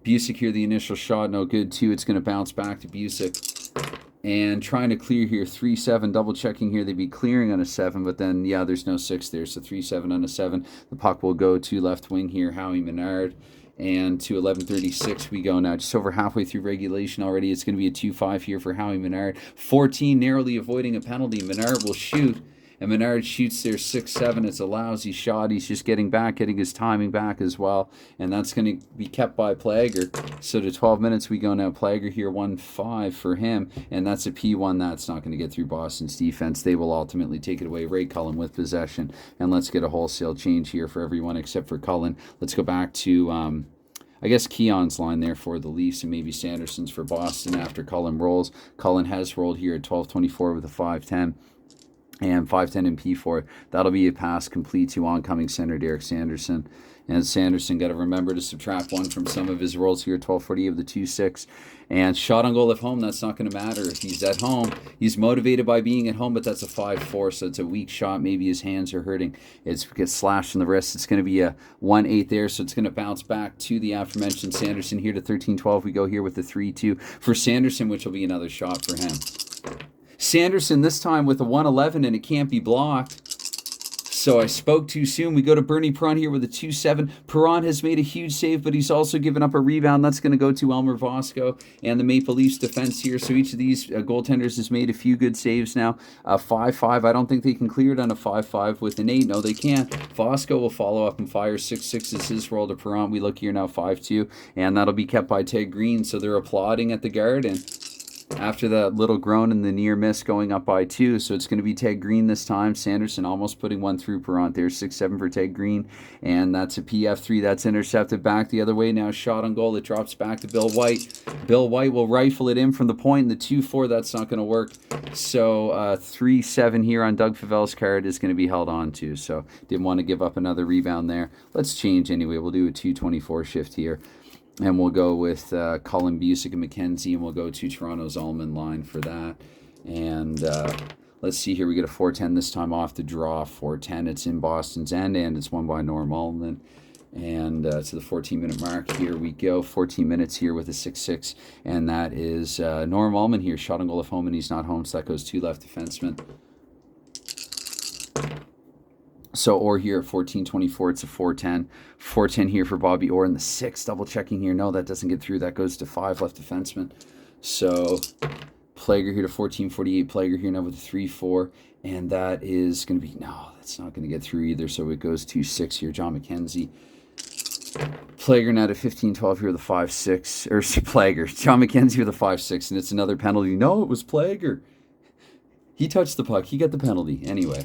Busick here, the initial shot, no good too. It's going to bounce back to Busick. And trying to clear here, 3-7, double checking here. They'd be clearing on a 7, but then, yeah, there's no 6 there. So 3-7 on a 7. The puck will go to left wing here, Howie Menard. And to 11:36 we go now. Just over halfway through regulation already. It's going to be a 2-5 here for Howie Menard. 14, narrowly avoiding a penalty. Menard will shoot. And Menard shoots there 6-7. It's a lousy shot. He's just getting his timing back as well. And that's going to be kept by Plager. So to 12 minutes we go now. Plager here, 1-5 for him. And that's a P1. That's not going to get through Boston's defense. They will ultimately take it away. Ray Cullen with possession. And let's get a wholesale change here for everyone except for Cullen. Let's go back to, I guess, Keon's line there for the Leafs and maybe Sanderson's for Boston after Cullen rolls. Cullen has rolled here at 12:24 with a 5-10. And 5-10 in P4. That'll be a pass complete to oncoming center Derek Sanderson. And Sanderson got to remember to subtract 1 from some of his rolls here. 12:48 of the 2-6. And shot on goal at home, that's not going to matter. If he's at home, he's motivated by being at home, but that's a 5-4, so it's a weak shot. Maybe his hands are hurting. It gets slashed in the wrist. It's going to be a 1-8 there, so it's going to bounce back to the aforementioned Sanderson here to 13-12. We go here with the 3-2 for Sanderson, which will be another shot for him. Sanderson this time with a 1-11, and it can't be blocked. So I spoke too soon. We go to Bernie Perron here with a 2-7. Perron has made a huge save, but he's also given up a rebound. That's going to go to Elmer Vosco and the Maple Leafs defense here. So each of these goaltenders has made a few good saves now. 5-5. I don't think they can clear it on a 5-5 with an 8. No, they can't. Vosco will follow up and fire 6-6 is his roll to Perron. We look here now 5-2, and that'll be kept by Ted Green. So they're applauding at the Garden after that little groan and the near miss going up by 2. So it's going to be Ted Green this time. Sanderson almost putting 1 through Perron there. 6-7 for Ted Green. And that's a PF3. That's intercepted back the other way. Now shot on goal. It drops back to Bill White. Bill White will rifle it in from the point. And the 2-4, that's not going to work. So 3-7 here on Doug Favell's card is going to be held on to. So didn't want to give up another rebound there. Let's change anyway. We'll do a 2-24 shift here. And we'll go with Cullen, Busick, and McKenzie, and we'll go to Toronto's Allman line for that. And let's see here. We get a 410 this time off the draw. 410. It's in Boston's end, and it's won by Norm Allman. And to the 14-minute mark, here we go. 14 minutes here with a 6-6. And that is Norm Allman here. Shot on goal if home, and he's not home. So that goes 2 left defensemen. So Orr here at 14:24, it's a 410. 410 here for Bobby Orr in the 6. Double checking here. No, that doesn't get through. That goes to 5 left defenseman. So Plager here to 14:48. Plager here now with a 3-4. And that is going to be, no, that's not going to get through either. So it goes to 6 here. John McKenzie. Plager now to 15-12 here with a 5-6. Or Plager. John McKenzie with a 5-6. And it's another penalty. No, it was Plager. He touched the puck. He got the penalty. Anyway.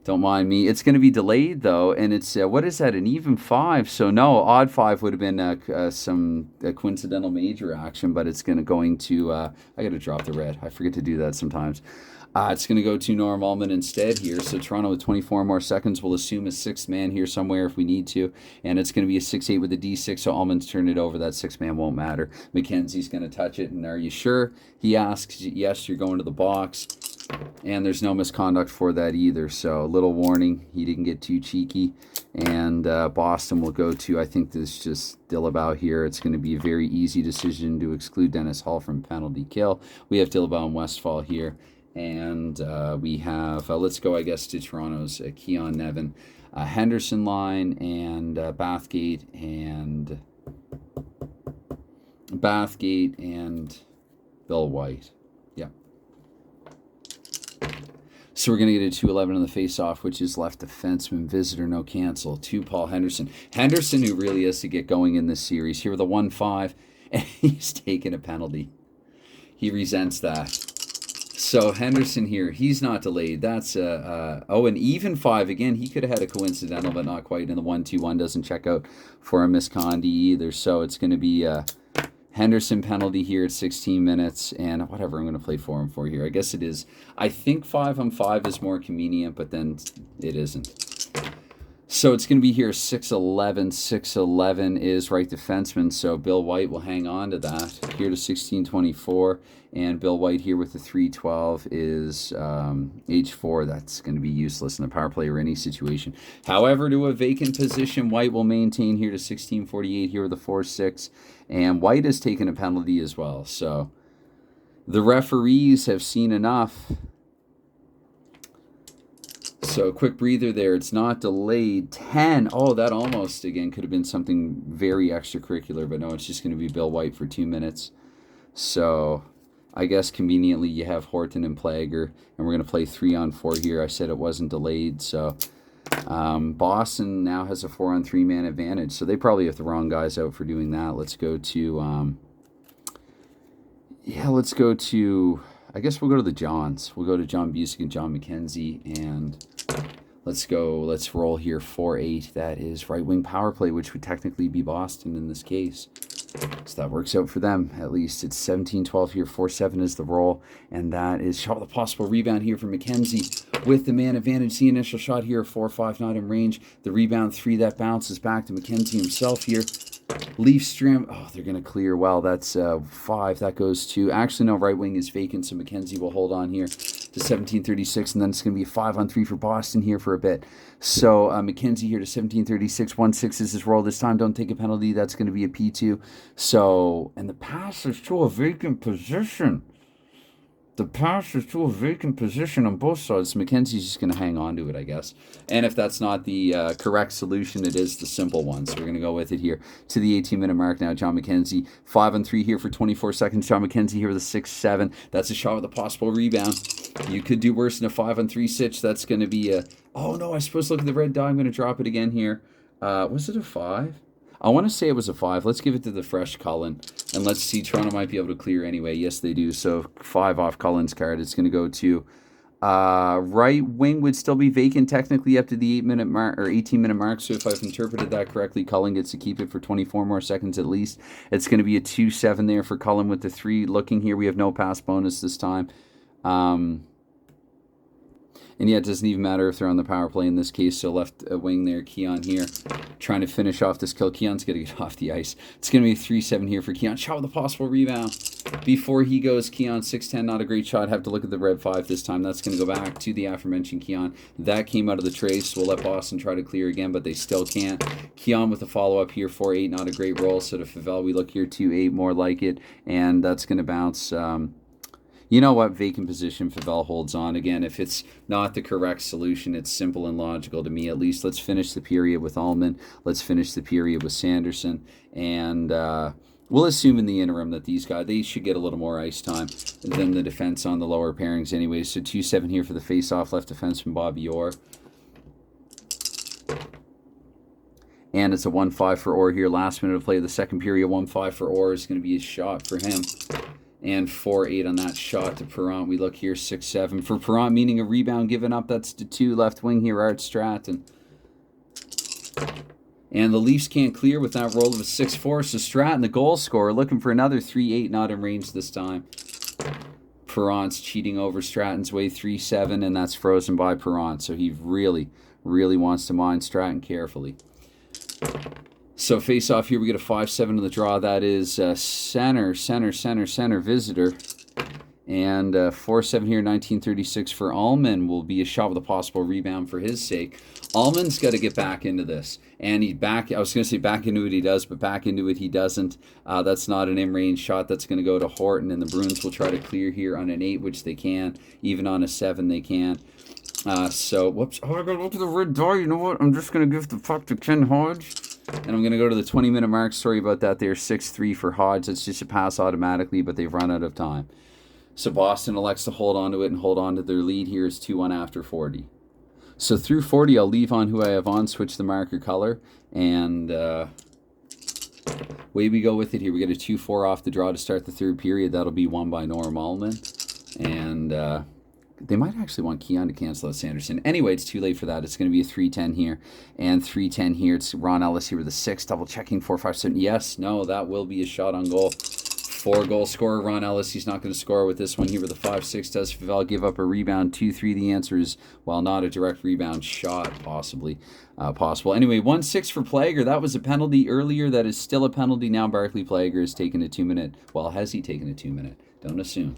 Don't mind me. It's going to be delayed, though, and it's, what is that, an even 5? So, no, odd 5 would have been some coincidental major action, but it's going to, I got to drop the red. I forget to do that sometimes. It's going to go to Norm Allman instead here. So, Toronto with 24 more seconds. We'll assume a 6th man here somewhere if we need to, and it's going to be a 6-8 with a D6, so Allman's turned it over. That 6th man won't matter. McKenzie's going to touch it, and are you sure? He asks, yes, you're going to the box. And there's no misconduct for that either. So a little warning. He didn't get too cheeky. And Boston will go to, I think this is just Dillabau here. It's going to be a very easy decision to exclude Dennis Hall from penalty kill. We have Dillabau and Westfall here. And we have, let's go, I guess, to Toronto's Keon Nevin, Henderson line, and Bathgate and Bill White. Yeah. So we're going to get a 2-11 on the face-off, which is left defenseman, visitor, no cancel, to Paul Henderson. Henderson, who really has to get going in this series. Here with a 1-5, and he's taking a penalty. He resents that. So Henderson here, he's not delayed. That's an even 5 again. He could have had a coincidental, but not quite. And the 1-2-1 doesn't check out for a miscondi either. So it's going to be Henderson penalty here at 16 minutes, and whatever I'm going to play for him for here. I guess it is. I think 5-on-5 is more convenient, but then it isn't. So it's going to be here 6-11. 6-11 is right defenseman, so Bill White will hang on to that. Here to 16-24, and Bill White here with the 3-12 is H4. That's going to be useless in a power play or any situation. However, to a vacant position, White will maintain here to 16-48 here with a 4-6. And White has taken a penalty as well. So the referees have seen enough. So quick breather there. It's not delayed. 10. Oh, that almost, again, could have been something very extracurricular. But no, it's just going to be Bill White for 2 minutes. So I guess conveniently you have Horton and Plager. And we're going to play 3-on-4 here. I said it wasn't delayed. So Boston now has a 4-on-3 man advantage, so they probably have the wrong guys out for doing that. Let's go to I guess we'll go to the Johns. We'll go to John Busick and John McKenzie, and let's roll here 4-8. That is right wing power play, which would technically be Boston in this case. So that works out for them, at least. It's 17-12 here. 4-7 is the roll. And that is shot with a possible rebound here for McKenzie with the man advantage. The initial shot here, 4-5, not in range. The rebound 3 that bounces back to McKenzie himself here. Leaf stream. Oh, they're going to clear. Well, that's 5. That goes to... Actually, no, right wing is vacant, so McKenzie will hold on here to 17-36, and then it's going to be a 5-on-3 for Boston here for a bit. So McKenzie here to 17-36. 1-6 is his roll this time. Don't take a penalty. That's going to be a P2. So, and the pass is to a vacant position. The pass is to a vacant position on both sides. McKenzie's just going to hang on to it, I guess. And if that's not the correct solution, it is the simple one. So we're going to go with it here to the 18-minute mark now. John McKenzie, 5-on-3 here for 24 seconds. John McKenzie here with a 6-7. That's a shot with a possible rebound. You could do worse than a 5-on-3 sitch. That's going to be a... Oh, no, I suppose look at the red die. I'm going to drop it again here. Was it a 5? I want to say it was a 5. Let's give it to the fresh Cullen. And let's see. Toronto might be able to clear anyway. Yes, they do. So 5 off Cullen's card. It's going to go to right wing would still be vacant technically up to the 8-minute mark or 18-minute mark. So if I've interpreted that correctly, Cullen gets to keep it for 24 more seconds at least. It's going to be a 2-7 there for Cullen with the 3. Looking here, we have no pass bonus this time. And yeah, it doesn't even matter if they're on the power play in this case. So left wing there, Keon here, trying to finish off this kill. Keon's going to get off the ice. It's going to be a 3-7 here for Keon. Shot with a possible rebound. Before he goes, Keon 6'10", not a great shot. Have to look at the red 5 this time. That's going to go back to the aforementioned Keon. That came out of the trace. We'll let Boston try to clear again, but they still can't. Keon with a follow-up here, 4-8, not a great roll. So to Favell, we look here, 2-8, more like it. And that's going to bounce... you know what? Vacant position. Favell holds on. Again, if it's not the correct solution, it's simple and logical to me at least. Let's finish the period with Allman. Let's finish the period with Sanderson. And we'll assume in the interim that these guys, they should get a little more ice time than the defense on the lower pairings anyway. So 2-7 here for the face-off left defenseman Bobby Orr. And it's a 1-5 for Orr here. Last minute of play of the second period. 1-5 for Orr is going to be a shot for him. And 4-8 on that shot to Perrant. We look here, 6-7 for Perrant, meaning a rebound given up. That's the 2 left wing here, Art Stratton. And the Leafs can't clear with that roll of a 6-4. So Stratton, the goal scorer, looking for another 3-8, not in range this time. Perrant's cheating over Stratton's way, 3-7, and that's frozen by Perrant. So he really, really wants to mine Stratton carefully. So face off here, we get a 5-7 in the draw. That is center visitor. And 4-7 here, 1936 for Allman will be a shot with a possible rebound for his sake. Allman's got to get back into this. And he's back, I was going to say back into it he does, but back into it he doesn't. That's not an in-range shot. That's going to go to Horton, and the Bruins will try to clear here on an 8, which they can. Even on a 7 they can. So, whoops. Oh, I got to look at the red die. You know what? I'm just going to give the puck to Ken Hodge. And I'm going to go to the 20-minute mark. Sorry about that there. 6-3 for Hodge. It's just a pass automatically, but they've run out of time. So Boston elects to hold on to it and hold on to their lead here. Is 2-1 after 40. So through 40, I'll leave on who I have on, switch the marker color, and away we go with it here. We get a 2-4 off the draw to start the third period. That'll be won by Norm Allman. And... they might actually want Keon to cancel out Sanderson. Anyway, it's too late for that. It's going to be a 3-10 here. And 3-10 here. It's Ron Ellis here with a 6. Double checking 4-5-7. Yes, no, that will be a shot on goal. 4-goal scorer, Ron Ellis. He's not going to score with this one here with a 5-6. Does Favell give up a rebound? 2-3. The answer is, well, not a direct rebound shot, possibly. Possible. Anyway, 1-6 for Plager. That was a penalty earlier. That is still a penalty now. Barclay Plager has taken a 2-minute. Well, has he taken a 2-minute? Don't assume.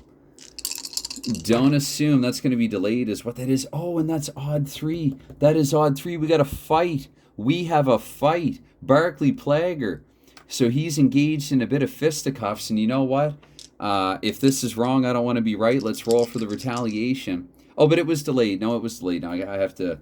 Don't assume. That's going to be delayed is what that is. Oh, and that's odd 3. That is odd 3. We got a fight. We have a fight. Barclay Plager. So he's engaged in a bit of fisticuffs. And you know what? If this is wrong, I don't want to be right. Let's roll for the retaliation. Oh, but it was delayed. No, it was delayed. Now I have to...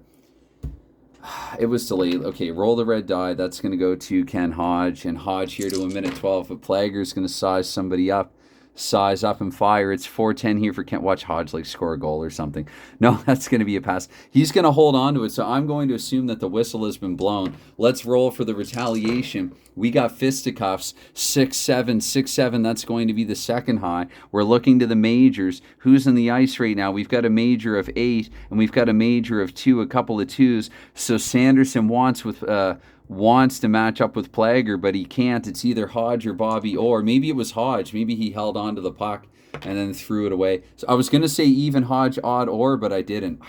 It was delayed. Okay, roll the red die. That's going to go to Ken Hodge. And Hodge here to a minute 12. But Plager's going to size somebody up. Size up and fire. It's 4-10 here for Kent. Watch Hodge like score a goal or something. No, that's going to be a pass. He's going to hold on to it, so I'm going to assume that the whistle has been blown. Let's roll for the retaliation. We got fisticuffs. 6-7, 6-7. That's going to be the second high. We're looking to the majors. Who's in the ice right now? We've got a major of 8, and we've got a major of 2, a couple of 2s. So Sanderson wants to match up with Plager, but he can't. It's either Hodge or Bobby Orr. Maybe it was Hodge. Maybe he held on to the puck and then threw it away. So I was going to say even Hodge, odd Orr, but I didn't.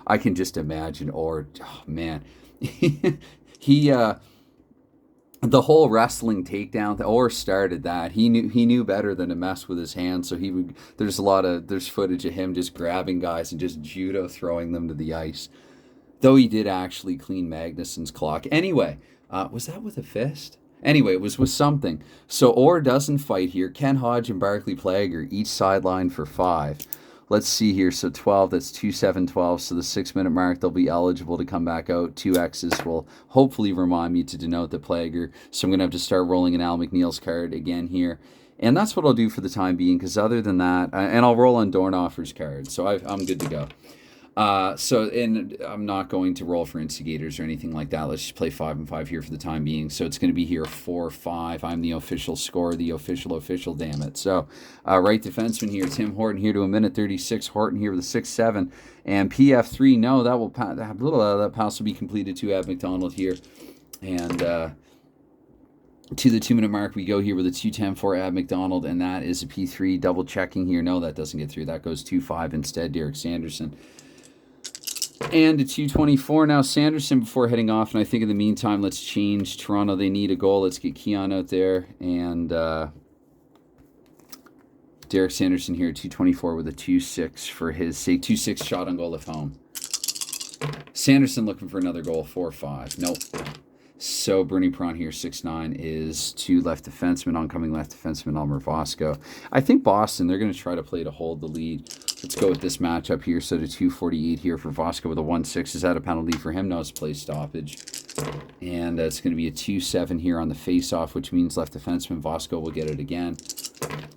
I can just imagine Orr. Oh, man. The whole wrestling takedown, Orr started that. He knew better than to mess with his hands, so there's footage of him just grabbing guys and just judo throwing them to the ice. Though he did actually clean Magnuson's clock. Anyway, was that with a fist? Anyway, it was with something. So Orr doesn't fight here. Ken Hodge and Barclay Plager each sideline for 5. Let's see here. So 12, that's 2-7-12. So the 6-minute mark, they'll be eligible to come back out. 2 X's will hopefully remind me to denote the Plager. So I'm going to have to start rolling an Al McNeil's card again here. And that's what I'll do for the time being, because other than that, and I'll roll on Dornhofer's card. So I'm good to go. And I'm not going to roll for instigators or anything like that. Let's just play 5 and 5 here for the time being. So it's going to be here 4-5. I'm the official scorer, the official, damn it. So, right defenseman here, Tim Horton here to a minute 36. Horton here with a 6-7. And PF3, no, that pass will be completed to Ab McDonald here. And, To the 2-minute mark, we go here with a 2:10 for Ab McDonald, and that is a P3. Double checking here. No, that doesn't get through. That goes 2-5 instead, Derek Sanderson. And a 2:24 now, Sanderson before heading off. And I think in the meantime, let's change Toronto. They need a goal. Let's get Keon out there. And Derek Sanderson here, 2:24 with a 2-6 for his sake. 2-6 shot on goal if home. Sanderson looking for another goal, 4-5. Nope. So Bernie Prawn here, 6'9", is two left defensemen, oncoming left defenseman, Elmer Vosco. I think Boston, they're going to try to play to hold the lead. Let's go with this matchup here. So to 2:48 here for Vosco with a 1-6. Is that a penalty for him? No, it's play stoppage. And it's going to be a 2-7 here on the face-off, which means left defenseman Vosco will get it again.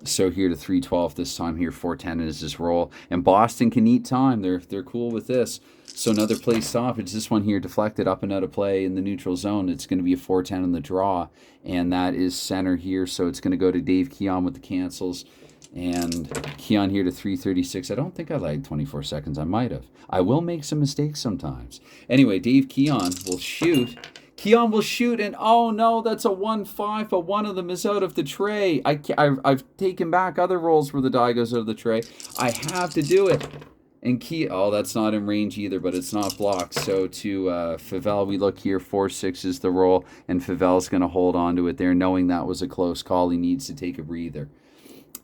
So here to 3:12 this time here, 4:10 is his roll. And Boston can eat time. They're cool with this. So another play stoppage. This one here deflected up and out of play in the neutral zone. It's going to be a 4:10 on the draw. And that is center here. So it's going to go to Dave Keon with the cancels. And Keon here to 3:36. I don't think I lagged 24 seconds. I might have. I will make some mistakes sometimes. Anyway, Dave Keon will shoot. Keon will shoot, and oh no, that's a 1-5, but one of them is out of the tray. I've taken back other rolls where the die goes out of the tray. I have to do it. And oh, that's not in range either, but it's not blocked. So to Favel, we look here, 4-6 is the roll, and Favel's going to hold on to it there, knowing that was a close call. He needs to take a breather.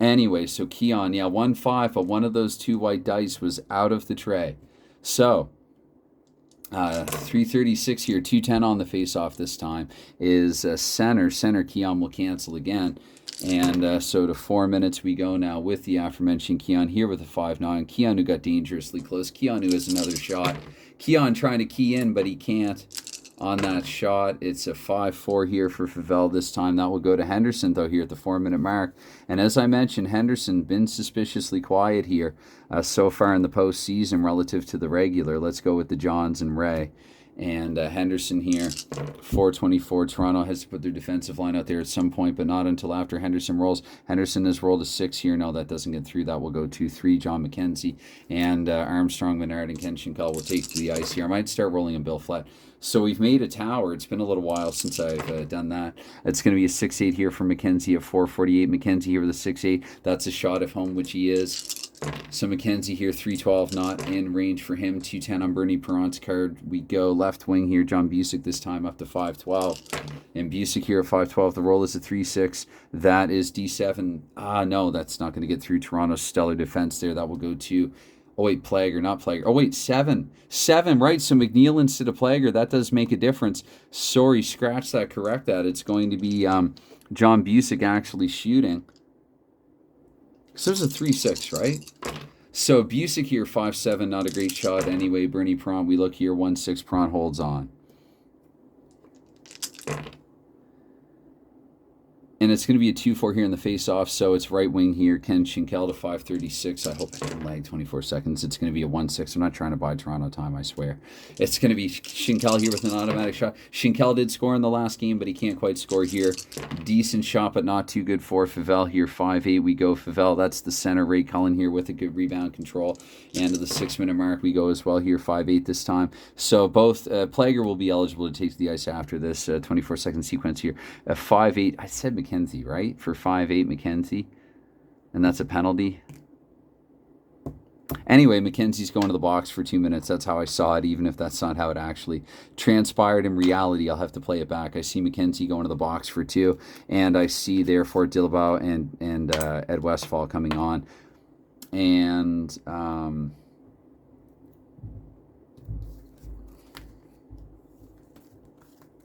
Anyway, so Keon, yeah, 1-5, but one of those two white dice was out of the tray. So 3:36 here, 2:10 on the face-off this time is center. Center, Keon will cancel again. And so to 4 minutes we go now with the aforementioned Keon here with a 5-9. Keon who got dangerously close. Keon who has another shot. Keon trying to key in, but he can't on that shot. It's a 5-4 here for Favel this time. That will go to Henderson, though, here at the 4-minute mark. And as I mentioned, Henderson been suspiciously quiet here so far in the postseason relative to the regular. Let's go with the Johns and Ray. And Henderson here, 4:24. Toronto has to put their defensive line out there at some point, but not until after Henderson rolls. Henderson has rolled a 6 here. No, that doesn't get through. That will go 2-3. John McKenzie and Armstrong, Menard, and Ken Schinkel will take to the ice here. I might start rolling in Bill Flett. So we've made a tower. It's been a little while since I've done that. It's going to be a 6-8 here for McKenzie at 4:48. McKenzie here with a 6-8. That's a shot of home, which he is. So McKenzie here, 3:12, not in range for him. 2:10 on Bernie Perron's card. We go left wing here. John Busick this time up to 5:12. And Busick here at 5:12. The roll is a 3-6. That is D7. No, that's not going to get through Toronto's stellar defense there. That will go to... Oh, wait, Plager, not Plager. Oh, wait, 7. 7, right. So McNeil instead of Plager. That does make a difference. Sorry, scratch that, correct that. It's going to be John Busick actually shooting. So there's a 3-6, right? So Busick here, 5-7, not a great shot anyway. Bernie Perron, we look here, 1-6. Perron holds on. And it's going to be a 2-4 here in the face-off, so it's right wing here. Ken Schinkel to 5:36. I hope I didn't lag 24 seconds. It's going to be a 1-6. I'm not trying to buy Toronto time, I swear. It's going to be Schinkel here with an automatic shot. Schinkel did score in the last game, but he can't quite score here. Decent shot, but not too good for Favel here. 5-8, we go Favel. That's the center. Ray Cullen here with a good rebound control. And to the 6-minute mark, we go as well here. 5-8 this time. So both Plager will be eligible to take to the ice after this 24-second sequence here. 5-8, I said McKenzie, right? For 5-8, McKenzie. And that's a penalty. Anyway, McKenzie's going to the box for 2 minutes. That's how I saw it, even if that's not how it actually transpired in reality. I'll have to play it back. I see McKenzie going to the box for 2, and I see, therefore, Dillabau and Ed Westfall coming on. And...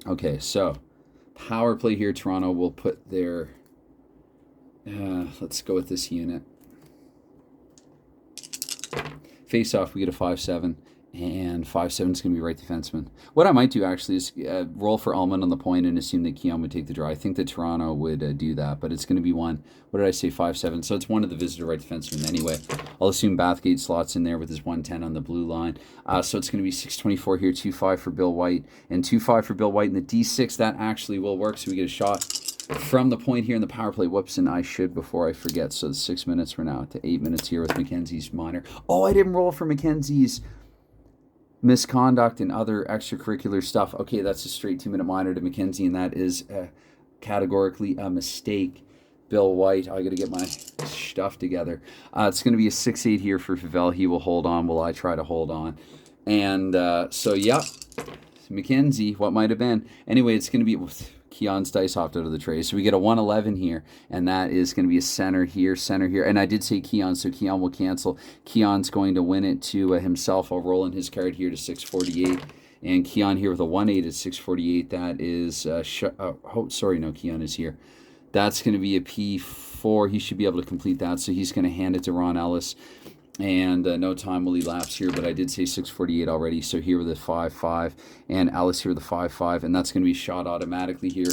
okay, so... power play here. Toronto will put their... let's go with this unit. Face off, we get a 5-7. And 5-7 is going to be right defenseman. What I might do, actually, is roll for Ullman on the point and assume that Keon would take the draw. I think that Toronto would do that, but it's going to be one. What did I say, 5-7? So it's one of the visitor right defensemen anyway. I'll assume Bathgate slots in there with his 110 on the blue line. So it's going to be 6:24 here, 2-5 for Bill White, and 2-5 for Bill White. And the D6, that actually will work, so we get a shot from the point here in the power play. Whoops, and I should before I forget. So 6 minutes, we're now to 8 minutes here with McKenzie's minor. Oh, I didn't roll for McKenzie's misconduct and other extracurricular stuff. Okay, that's a straight 2-minute minor to McKenzie, and that is categorically a mistake. Bill White, I got to get my stuff together. It's going to be a 6-8 here for Favel. He will hold on while I try to hold on. And so, yep, McKenzie, what might have been. Anyway, it's going to be Keon's dice hopped out of the tray. So we get a 111 here, and that is going to be a center here. And I did say Keon, so Keon will cancel. Keon's going to win it to himself. I'll roll in his card here to 648. And Keon here with a 1-8 at 648. That is, Keon is here. That's going to be a P4. He should be able to complete that. So he's going to hand it to Ron Ellis. And no time will elapse here, but I did say 648 already. So here with the 5-5, and Ellis here with the 5-5, and that's going to be shot automatically here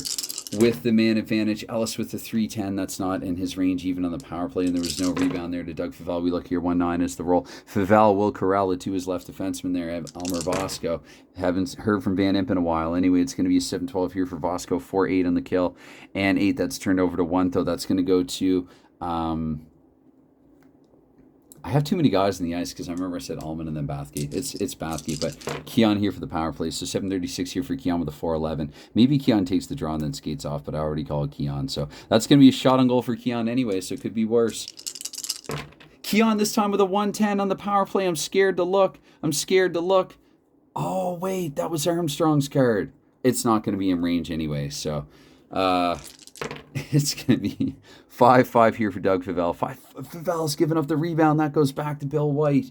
with the man advantage. Ellis with the 310. That's not in his range even on the power play, and there was no rebound there to Doug Favel. We look here, 1-9 is the roll. Favel will corral it to his left defenseman there, Elmer Bosco. Haven't heard from Van Imp in a while. Anyway, it's going to be a 7-12 here for Bosco, 4-8 on the kill, and 8 that's turned over to 1, though. That's going to go to... I have too many guys in the ice because I remember I said Allman and then Bathgate. It's Bathgate, but Keon here for the power play. So 736 here for Keon with a 411. Maybe Keon takes the draw and then skates off, but I already called Keon. So that's going to be a shot on goal for Keon anyway, so it could be worse. Keon this time with a 110 on the power play. I'm scared to look. Oh, wait, that was Armstrong's card. It's not going to be in range anyway, so... it's going to be 5-5 here for Doug Favel. Favel's giving up the rebound. That goes back to Bill White.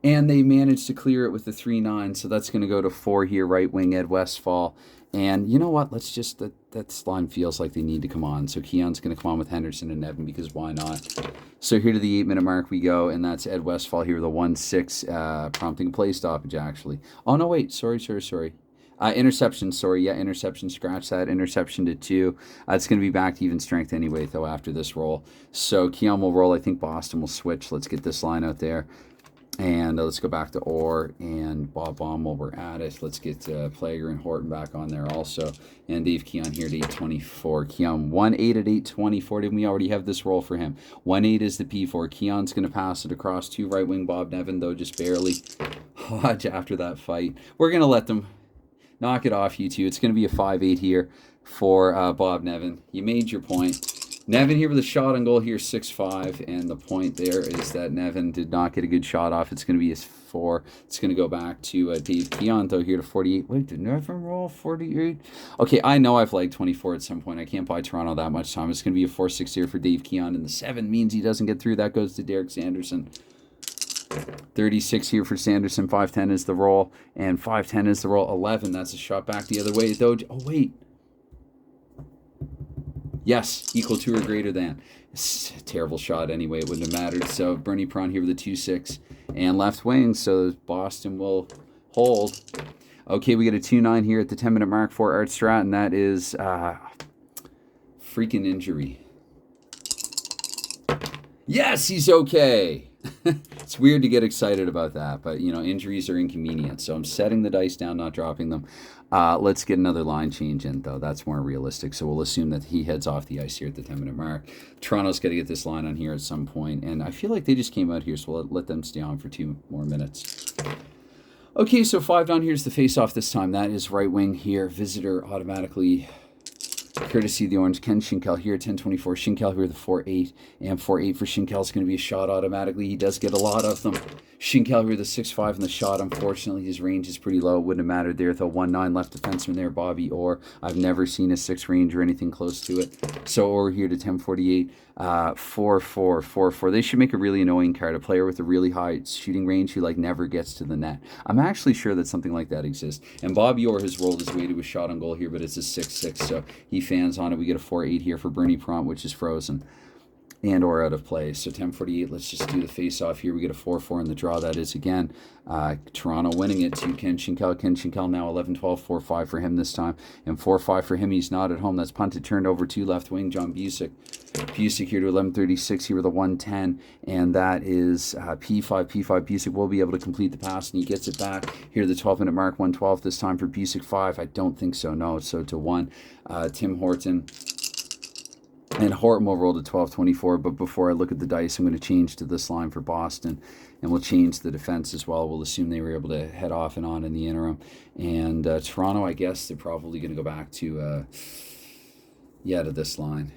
And they managed to clear it with the 3-9. So that's going to go to 4 here, right wing, Ed Westfall. And you know what? Let's just, that line feels like they need to come on. So Keon's going to come on with Henderson and Nevin because why not? So here to the 8-minute mark we go. And that's Ed Westfall here with a 1-6, prompting a play stoppage, actually. Oh, no, wait. Sorry. Interception, interception, scratch that. Interception to 2. It's going to be back to even strength anyway, though, after this roll. So Keon will roll. I think Boston will switch. Let's get this line out there. And let's go back to Orr and Bob Baum while we're at it. Let's get Plager and Horton back on there also. And Dave Keon here at 824. Keon 1-8 at 824. Didn't we already have this roll for him? 1-8 is the P4. Keon's going to pass it across to right wing Bob Nevin, though, just barely. Hodge after that fight. We're going to let them... knock it off, you two. It's going to be a 5-8 here for Bob Nevin. You made your point. Nevin here with a shot on goal here, 6-5. And the point there is that Nevin did not get a good shot off. It's going to be his 4. It's going to go back to Dave Keon, though, here to 48. Wait, did Nevin roll 48? Okay, I know I've lagged 24 at some point. I can't buy Toronto that much time. It's going to be a 4-6 here for Dave Keon. And the 7 means he doesn't get through. That goes to Derek Sanderson. 36 here for Sanderson. 5-10 is the roll. And 5-10 is the roll. 11, that's a shot back the other way, though. Oh, wait. Yes, equal to or greater than. It's a terrible shot anyway. It wouldn't have mattered. So Bernie Prawn here with a 2-6. And left wing, so Boston will hold. Okay, we get a 2-9 here at the 10-minute mark for Art Stratton. That is freaking injury. Yes, he's okay. It's weird to get excited about that, but, you know, injuries are inconvenient. So I'm setting the dice down, not dropping them. Let's get another line change in, though. That's more realistic. So we'll assume that he heads off the ice here at the 10-minute mark. Toronto's got to get this line on here at some point, and I feel like they just came out here, so we'll let them stay on for 2 more minutes. Okay, so 5 down. Here's the face-off this time. That is right wing here. Visitor automatically... courtesy of the Orange, Ken Schinkel here at 1024. Schinkel here with a 4-8. And 4-8 for Schinkel is going to be a shot automatically. He does get a lot of them. Schinkel here with a 6-5 in the shot. Unfortunately, his range is pretty low. It wouldn't have mattered there. Though 1-9 left defenseman there, Bobby Orr. I've never seen a 6 range or anything close to it. So Orr here to 1048. 4-4, 4-4. They should make a really annoying card. A player with a really high shooting range who like never gets to the net. I'm actually sure that something like that exists. And Bobby Orr has rolled his way to a shot on goal here, but it's a 6-6. So he fans on it. We get a 4-8 here for Bernie Prompt, which is frozen. And or out of play. So 10:48, let's just do the face-off here. We get a 4-4 in the draw. That is, again, Toronto winning it to Ken Schinkel. Ken Schinkel now 11-12, 4-5 for him this time. And 4-5 for him. He's not at home. That's punted, turned over to left wing, John Busick. Busick here to 11:36 here with a 1-10. And that is P5. Busick will be able to complete the pass, and he gets it back here to the 12-minute mark. 1-12 this time for Busick. 5. I don't think so. No, so to 1. Tim Horton. And Horton will roll to 12-24, but before I look at the dice, I'm going to change to this line for Boston, and we'll change the defense as well. We'll assume they were able to head off and on in the interim. And Toronto, I guess they're probably going to go back to, to this line.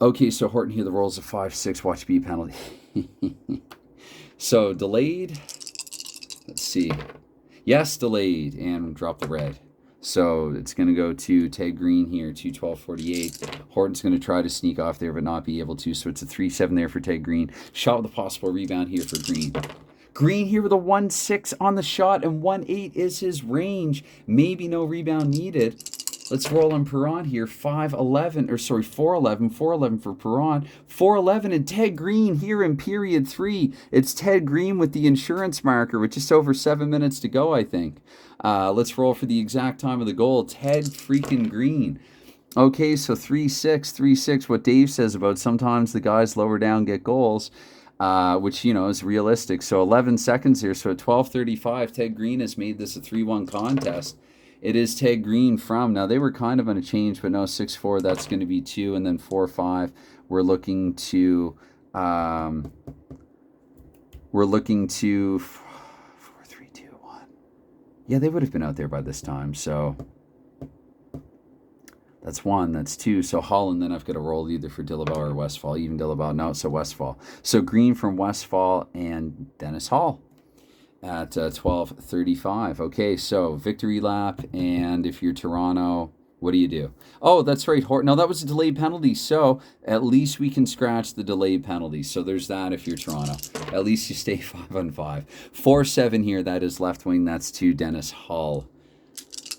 Okay, so Horton here, the rolls of 5-6, watch B penalty. So delayed, let's see. Yes, delayed, and drop the red. So it's going to go to Ted Green here, 2-12-48. Horton's going to try to sneak off there, but not be able to. So it's a 3-7 there for Ted Green. Shot with a possible rebound here for Green. Green here with a 1-6 on the shot, and 1-8 is his range. Maybe no rebound needed. Let's roll on Perron here. 4-11 for Perron. 4-11 and Ted Green here in period 3. It's Ted Green with the insurance marker with just over 7 minutes to go, I think. Let's roll for the exact time of the goal. Ted freaking Green. Okay, so 3-6. What Dave says about sometimes the guys lower down get goals, which, is realistic. So 11 seconds here. So at 12:35, Ted Green has made this a 3-1 contest. It is Ted Green from, now they were kind of on a change, but no, 6-4, that's going to be 2, and then 4-5, we're looking to 4-3-2-1. Yeah, they would have been out there by this time, so that's 1, that's 2. So Holland, then I've got to roll either for Dillaval or Westfall, even Dillaval, no, so Westfall. So Green from Westfall and Dennis Hall at 12:35. Okay, so victory lap, and if you're Toronto, what do you do? Oh, that's right, Horton. No, that was a delayed penalty, so at least we can scratch the delayed penalty. So there's that if you're Toronto. At least you stay 5-on-5. 4-7 here, that is left wing. That's to Dennis Hull.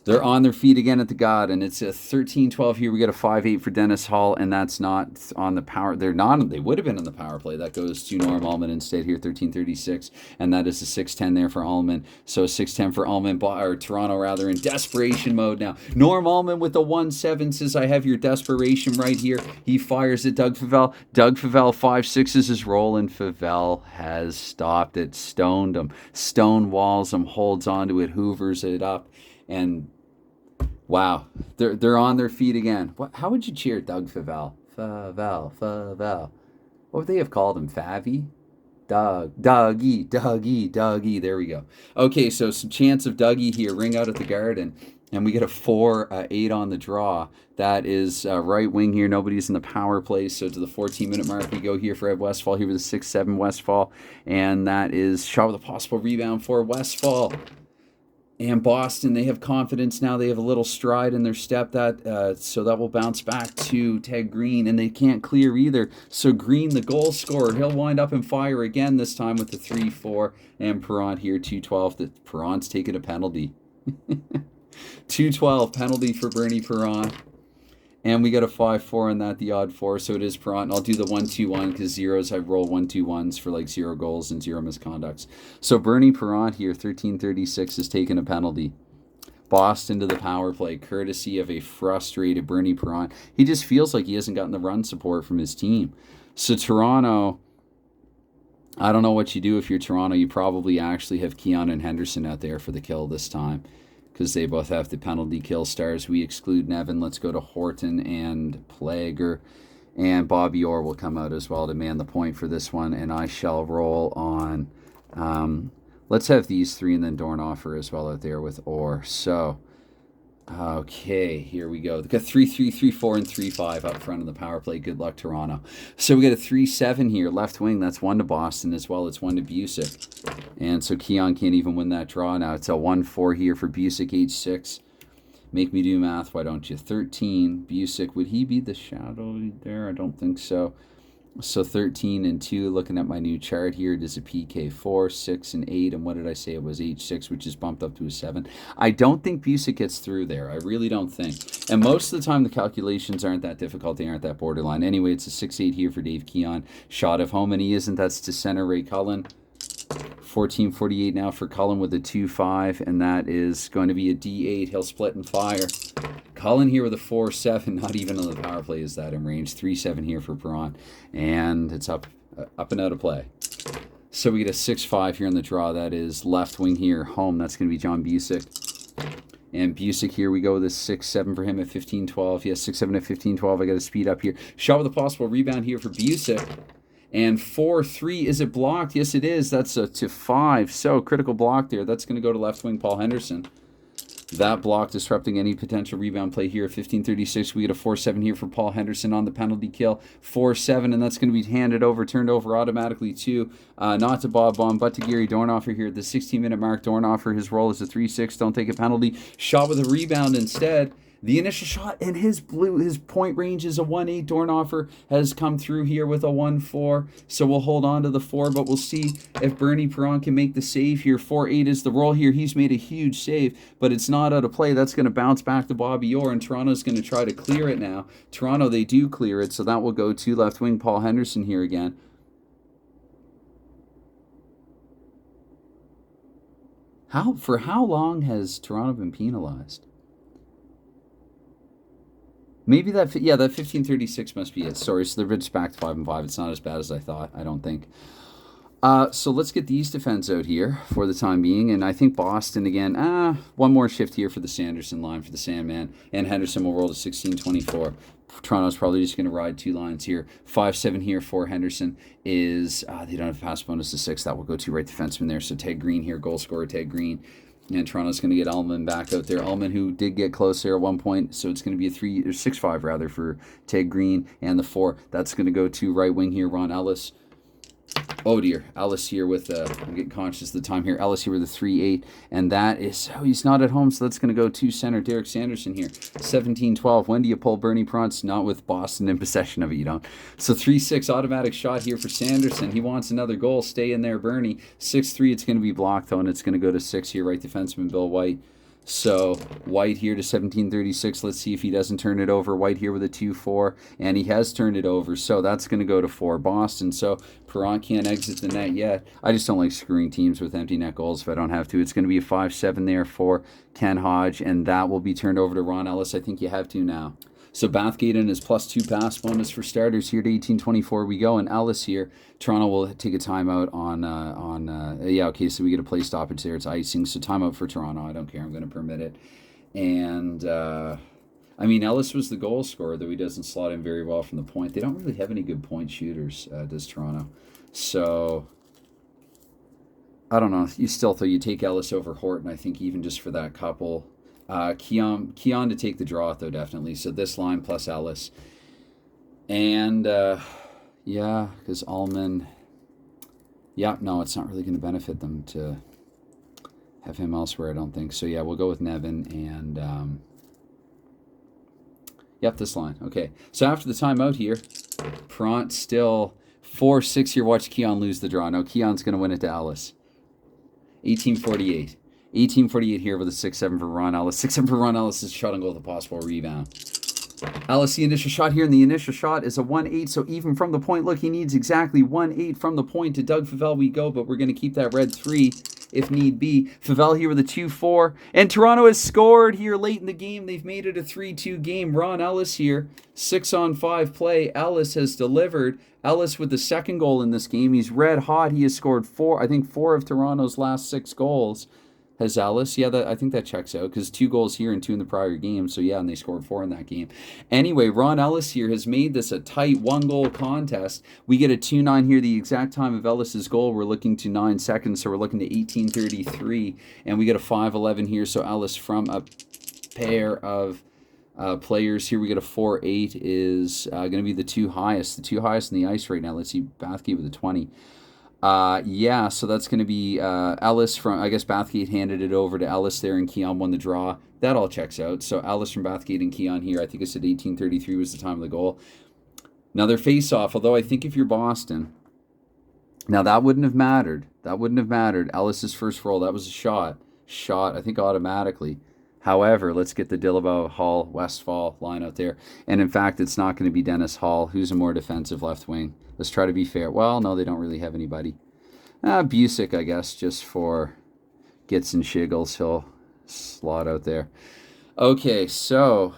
They're on their feet again at the God, and it's a 13-12 here. We got a 5-8 for Dennis Hall, and that's not on the power. They would have been on the power play. That goes to Norm Allman instead here, 13-36, and that is a 6-10 there for Allman. So 6-10 for Allman, or Toronto rather, in desperation mode now. Norm Allman with the 1-7 says, I have your desperation right here. He fires at Doug Favell. Doug Favell, 5-6 is his roll, and Favell has stopped it, stoned him, stonewalls him, holds onto it, hoovers it up, and wow, they're on their feet again. How would you cheer Doug Favell? Favell. What would they have called him? Favy? Dougie. There we go. Okay, so some chance of Dougie here. Ring out at the Garden. And we get a 4-8 on the draw. That is right wing here. Nobody's in the power play. So to the 14-minute mark, we go here for Ed Westfall. Here with a 6-7 Westfall. And that is shot with a possible rebound for Westfall. And Boston, they have confidence now. They have a little stride in their step, so that will bounce back to Ted Green, and they can't clear either. So Green, the goal scorer, he'll wind up and fire again, this time with the 3-4, and Perron here, 2-12. Perron's taking a penalty. 2-12, penalty for Bernie Perron. And we got a 5-4 on that, the odd 4, so it is Perron. I'll do the 1-2-1 because zeros, I roll 1-2-1s for like 0 goals and 0 misconducts. So Bernie Perron here, 13-36, is taking a penalty. Boston to the power play, courtesy of a frustrated Bernie Perron. He just feels like he hasn't gotten the run support from his team. So Toronto, I don't know what you do if you're Toronto. You probably actually have Keon and Henderson out there for the kill this time, because they both have the penalty kill stars. We exclude Nevin. Let's go to Horton and Plager. And Bobby Orr will come out as well to man the point for this one. And I shall roll on. Let's have these 3 and then Dornhofer as well out there with Orr. So, okay, here we go. They got 3-3, 3-4, and 3-5 up front of the power play. Good luck, Toronto. So we got a 3-7 here, left wing. That's 1 to Boston as well. It's 1 to Busick. And so Keon can't even win that draw now. It's a 1-4 here for Busick, H6. Make me do math, why don't you? 13, Busick. Would he be the shadow there? I don't think so. So 13 and 2, looking at my new chart here, it is a PK 4, 6, and 8. And what did I say? It was H6, which is bumped up to a 7. I don't think Busick gets through there. I really don't think. And most of the time, the calculations aren't that difficult. They aren't that borderline. Anyway, it's a 6-8 here for Dave Keon. Shot of home, and he isn't. That's to center Ray Cullen. 14:48 now for Cullen with a 2-5, and that is going to be a D8. He'll split and fire. Cullen here with a 4-7, not even on the power play is that in range. 3-7 here for Perron, and it's up and out of play. So we get a 6-5 here in the draw. That is left wing here, home. That's going to be John Busick. And Busick here, we go with a 6-7 for him at 15-12. Yes, 6-7 at 15-12. I got to speed up here. Shot with a possible rebound here for Busick. And 4-3, is it blocked? Yes, it is. That's a to 5. So, critical block there. That's going to go to left wing Paul Henderson. That block disrupting any potential rebound play here. 15-36. We get a 4-7 here for Paul Henderson on the penalty kill. 4-7, and that's going to be turned over automatically to, not to Bob Baum, but to Gary Dornhofer here at the 16-minute mark. Dornhofer, his role is a 3-6. Don't take a penalty. Shot with a rebound instead. The initial shot, and his point range is a 1-8. Dornhofer has come through here with a 1-4. So we'll hold on to the 4, but we'll see if Bernie Perron can make the save here. 4-8 is the roll here. He's made a huge save, but it's not out of play. That's going to bounce back to Bobby Orr, and Toronto's going to try to clear it now. Toronto, they do clear it, so that will go to left wing Paul Henderson here again. For how long has Toronto been penalized? Maybe that 15-36 must be it. Sorry, so they're just back to 5-5. It's not as bad as I thought, I don't think. So let's get the East defense out here for the time being. And I think Boston, again, one more shift here for the Sanderson line for the Sandman. And Henderson will roll to 16-24. Toronto's probably just going to ride 2 lines here. 5-7 here for Henderson is, they don't have pass bonus to 6. That will go to right defenseman there. So Ted Green here, goal scorer Ted Green. And Toronto's going to get Ullman back out there. Ullman, who did get close there at one point, so it's going to be a 6-5 rather for Ted Green. And the 4, that's going to go to right wing here, Ron Ellis. Oh dear, Ellis here with, I'm getting conscious of the time here. Ellis here with a 3-8, and that is, he's not at home, so that's going to go to center, Derek Sanderson here. 17-12, when do you pull Bernie Prance? Not with Boston in possession of it, you don't. So 3-6, automatic shot here for Sanderson. He wants another goal, stay in there, Bernie. 6-3, it's going to be blocked, though, and it's going to go to 6 here, right defenseman Bill White. So White here to 17-36. Let's see if he doesn't turn it over. White here with a 2-4, and he has turned it over. So that's going to go to 4 Boston. So Perron can't exit the net yet. I just don't like screwing teams with empty net goals if I don't have to. It's going to be a 5-7 there for Ken Hodge, and that will be turned over to Ron Ellis. I think you have to now. So Bathgate in his +2 pass bonus for starters here to 18-24 we go. And Ellis here, Toronto will take a timeout okay, so we get a play stoppage there. It's icing, so timeout for Toronto. I don't care. I'm going to permit it. And, Ellis was the goal scorer, though he doesn't slot in very well from the point. They don't really have any good point shooters, does Toronto. So, I don't know. You take Ellis over Horton, I think, even just for that couple. Keon to take the draw, though, definitely. So this line plus Ellis. And, because Allman... Yeah, no, it's not really going to benefit them to have him elsewhere, I don't think. So, yeah, we'll go with Nevin and... this line. Okay. So after the timeout here, Perron still 4-6 here. Watch Keon lose the draw. No, Keon's going to win it to Ellis. 18-48. 18-48 here with a 6-7 for Ron Ellis. 6-7 for Ron Ellis is shot on goal with a possible rebound. Ellis, the initial shot here, and the initial shot is a 1-8, so even from the point, look, he needs exactly 1-8 from the point. To Doug Favell we go, but we're going to keep that red 3 if need be. Favell here with a 2-4, and Toronto has scored here late in the game. They've made it a 3-2 game. Ron Ellis here, 6-on-5 play. Ellis has delivered. Ellis with the second goal in this game. He's red hot. He has scored 4 of Toronto's last 6 goals. Has Ellis? Yeah, I think that checks out because 2 goals here and 2 in the prior game. So, yeah, and they scored 4 in that game. Anyway, Ron Ellis here has made this a tight 1-goal contest. We get a 2-9 here. The exact time of Ellis's goal, we're looking to 9 seconds. So, we're looking to 18:33. And we get a 5-11 here. So, Ellis from a pair of players here. We get a 4-8 is going to be the 2 highest. The 2 highest in the ice right now. Let's see, Bathgate with a 20. So that's going to be Ellis from, I guess Bathgate handed it over to Ellis there, and Keon won the draw. That all checks out. So Ellis from Bathgate and Keon here. I think I said 18:33 was the time of the goal. Now their face-off, although I think if you're Boston, now that wouldn't have mattered. Ellis's first roll, that was a shot, I think automatically. However, let's get the Dillabow, Hall, Westfall line out there. And in fact, it's not going to be Dennis Hall, who's a more defensive left wing. Let's try to be fair. Well, no, they don't really have anybody. Busick, I guess, just for gets and shiggles, he'll slot out there. Okay, so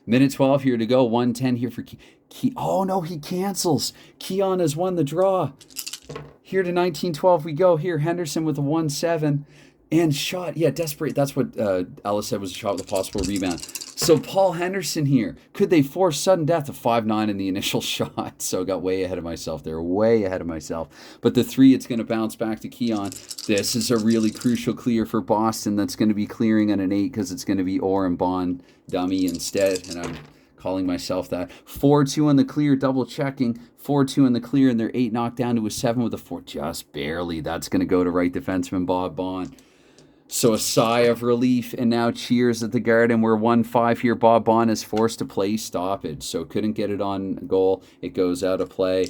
minute 12 here to go. 1:10 here for oh, no, he cancels. Keon has won the draw. Here to 19-12 we go. Here, Henderson with a 1-7. And shot, yeah, desperate. That's what Ellis said was a shot with a possible rebound. So Paul Henderson here. Could they force sudden death? A 5-9 in the initial shot. So I got way ahead of myself there. Way ahead of myself. But the three, it's going to bounce back to Keon. This is a really crucial clear for Boston. That's going to be clearing on an 8 because it's going to be Orr and Bond dummy instead. And I'm calling myself that. 4-2 on the clear, double checking. 4-2 on the clear, and their 8 knocked down to a 7 with a 4. Just barely. That's going to go to right defenseman Bob Bond. So a sigh of relief, and now cheers at the Garden. We're 1-5 here. Bob Bond is forced to play stoppage, so couldn't get it on goal. It goes out of play.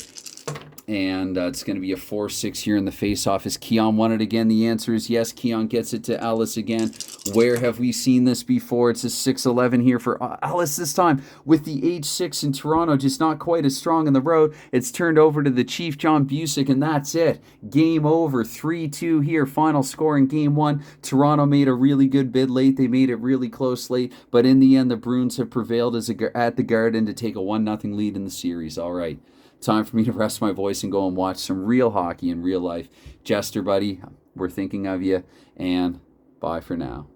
And it's going to be a 4-6 here in the face-off. Is Keon won it again? The answer is yes. Keon gets it to Ellis again. Where have we seen this before? It's a 6-11 here for Ellis this time with the H6 in Toronto, just not quite as strong in the road. It's turned over to the Chief, John Busick, and that's it. Game over. 3-2 here. Final score in Game 1. Toronto made a really good bid late. They made it really close late, but in the end, the Bruins have prevailed at the Garden to take a 1-0 lead in the series. All right. Time for me to rest my voice and go and watch some real hockey in real life. Jester, buddy, we're thinking of you, and bye for now.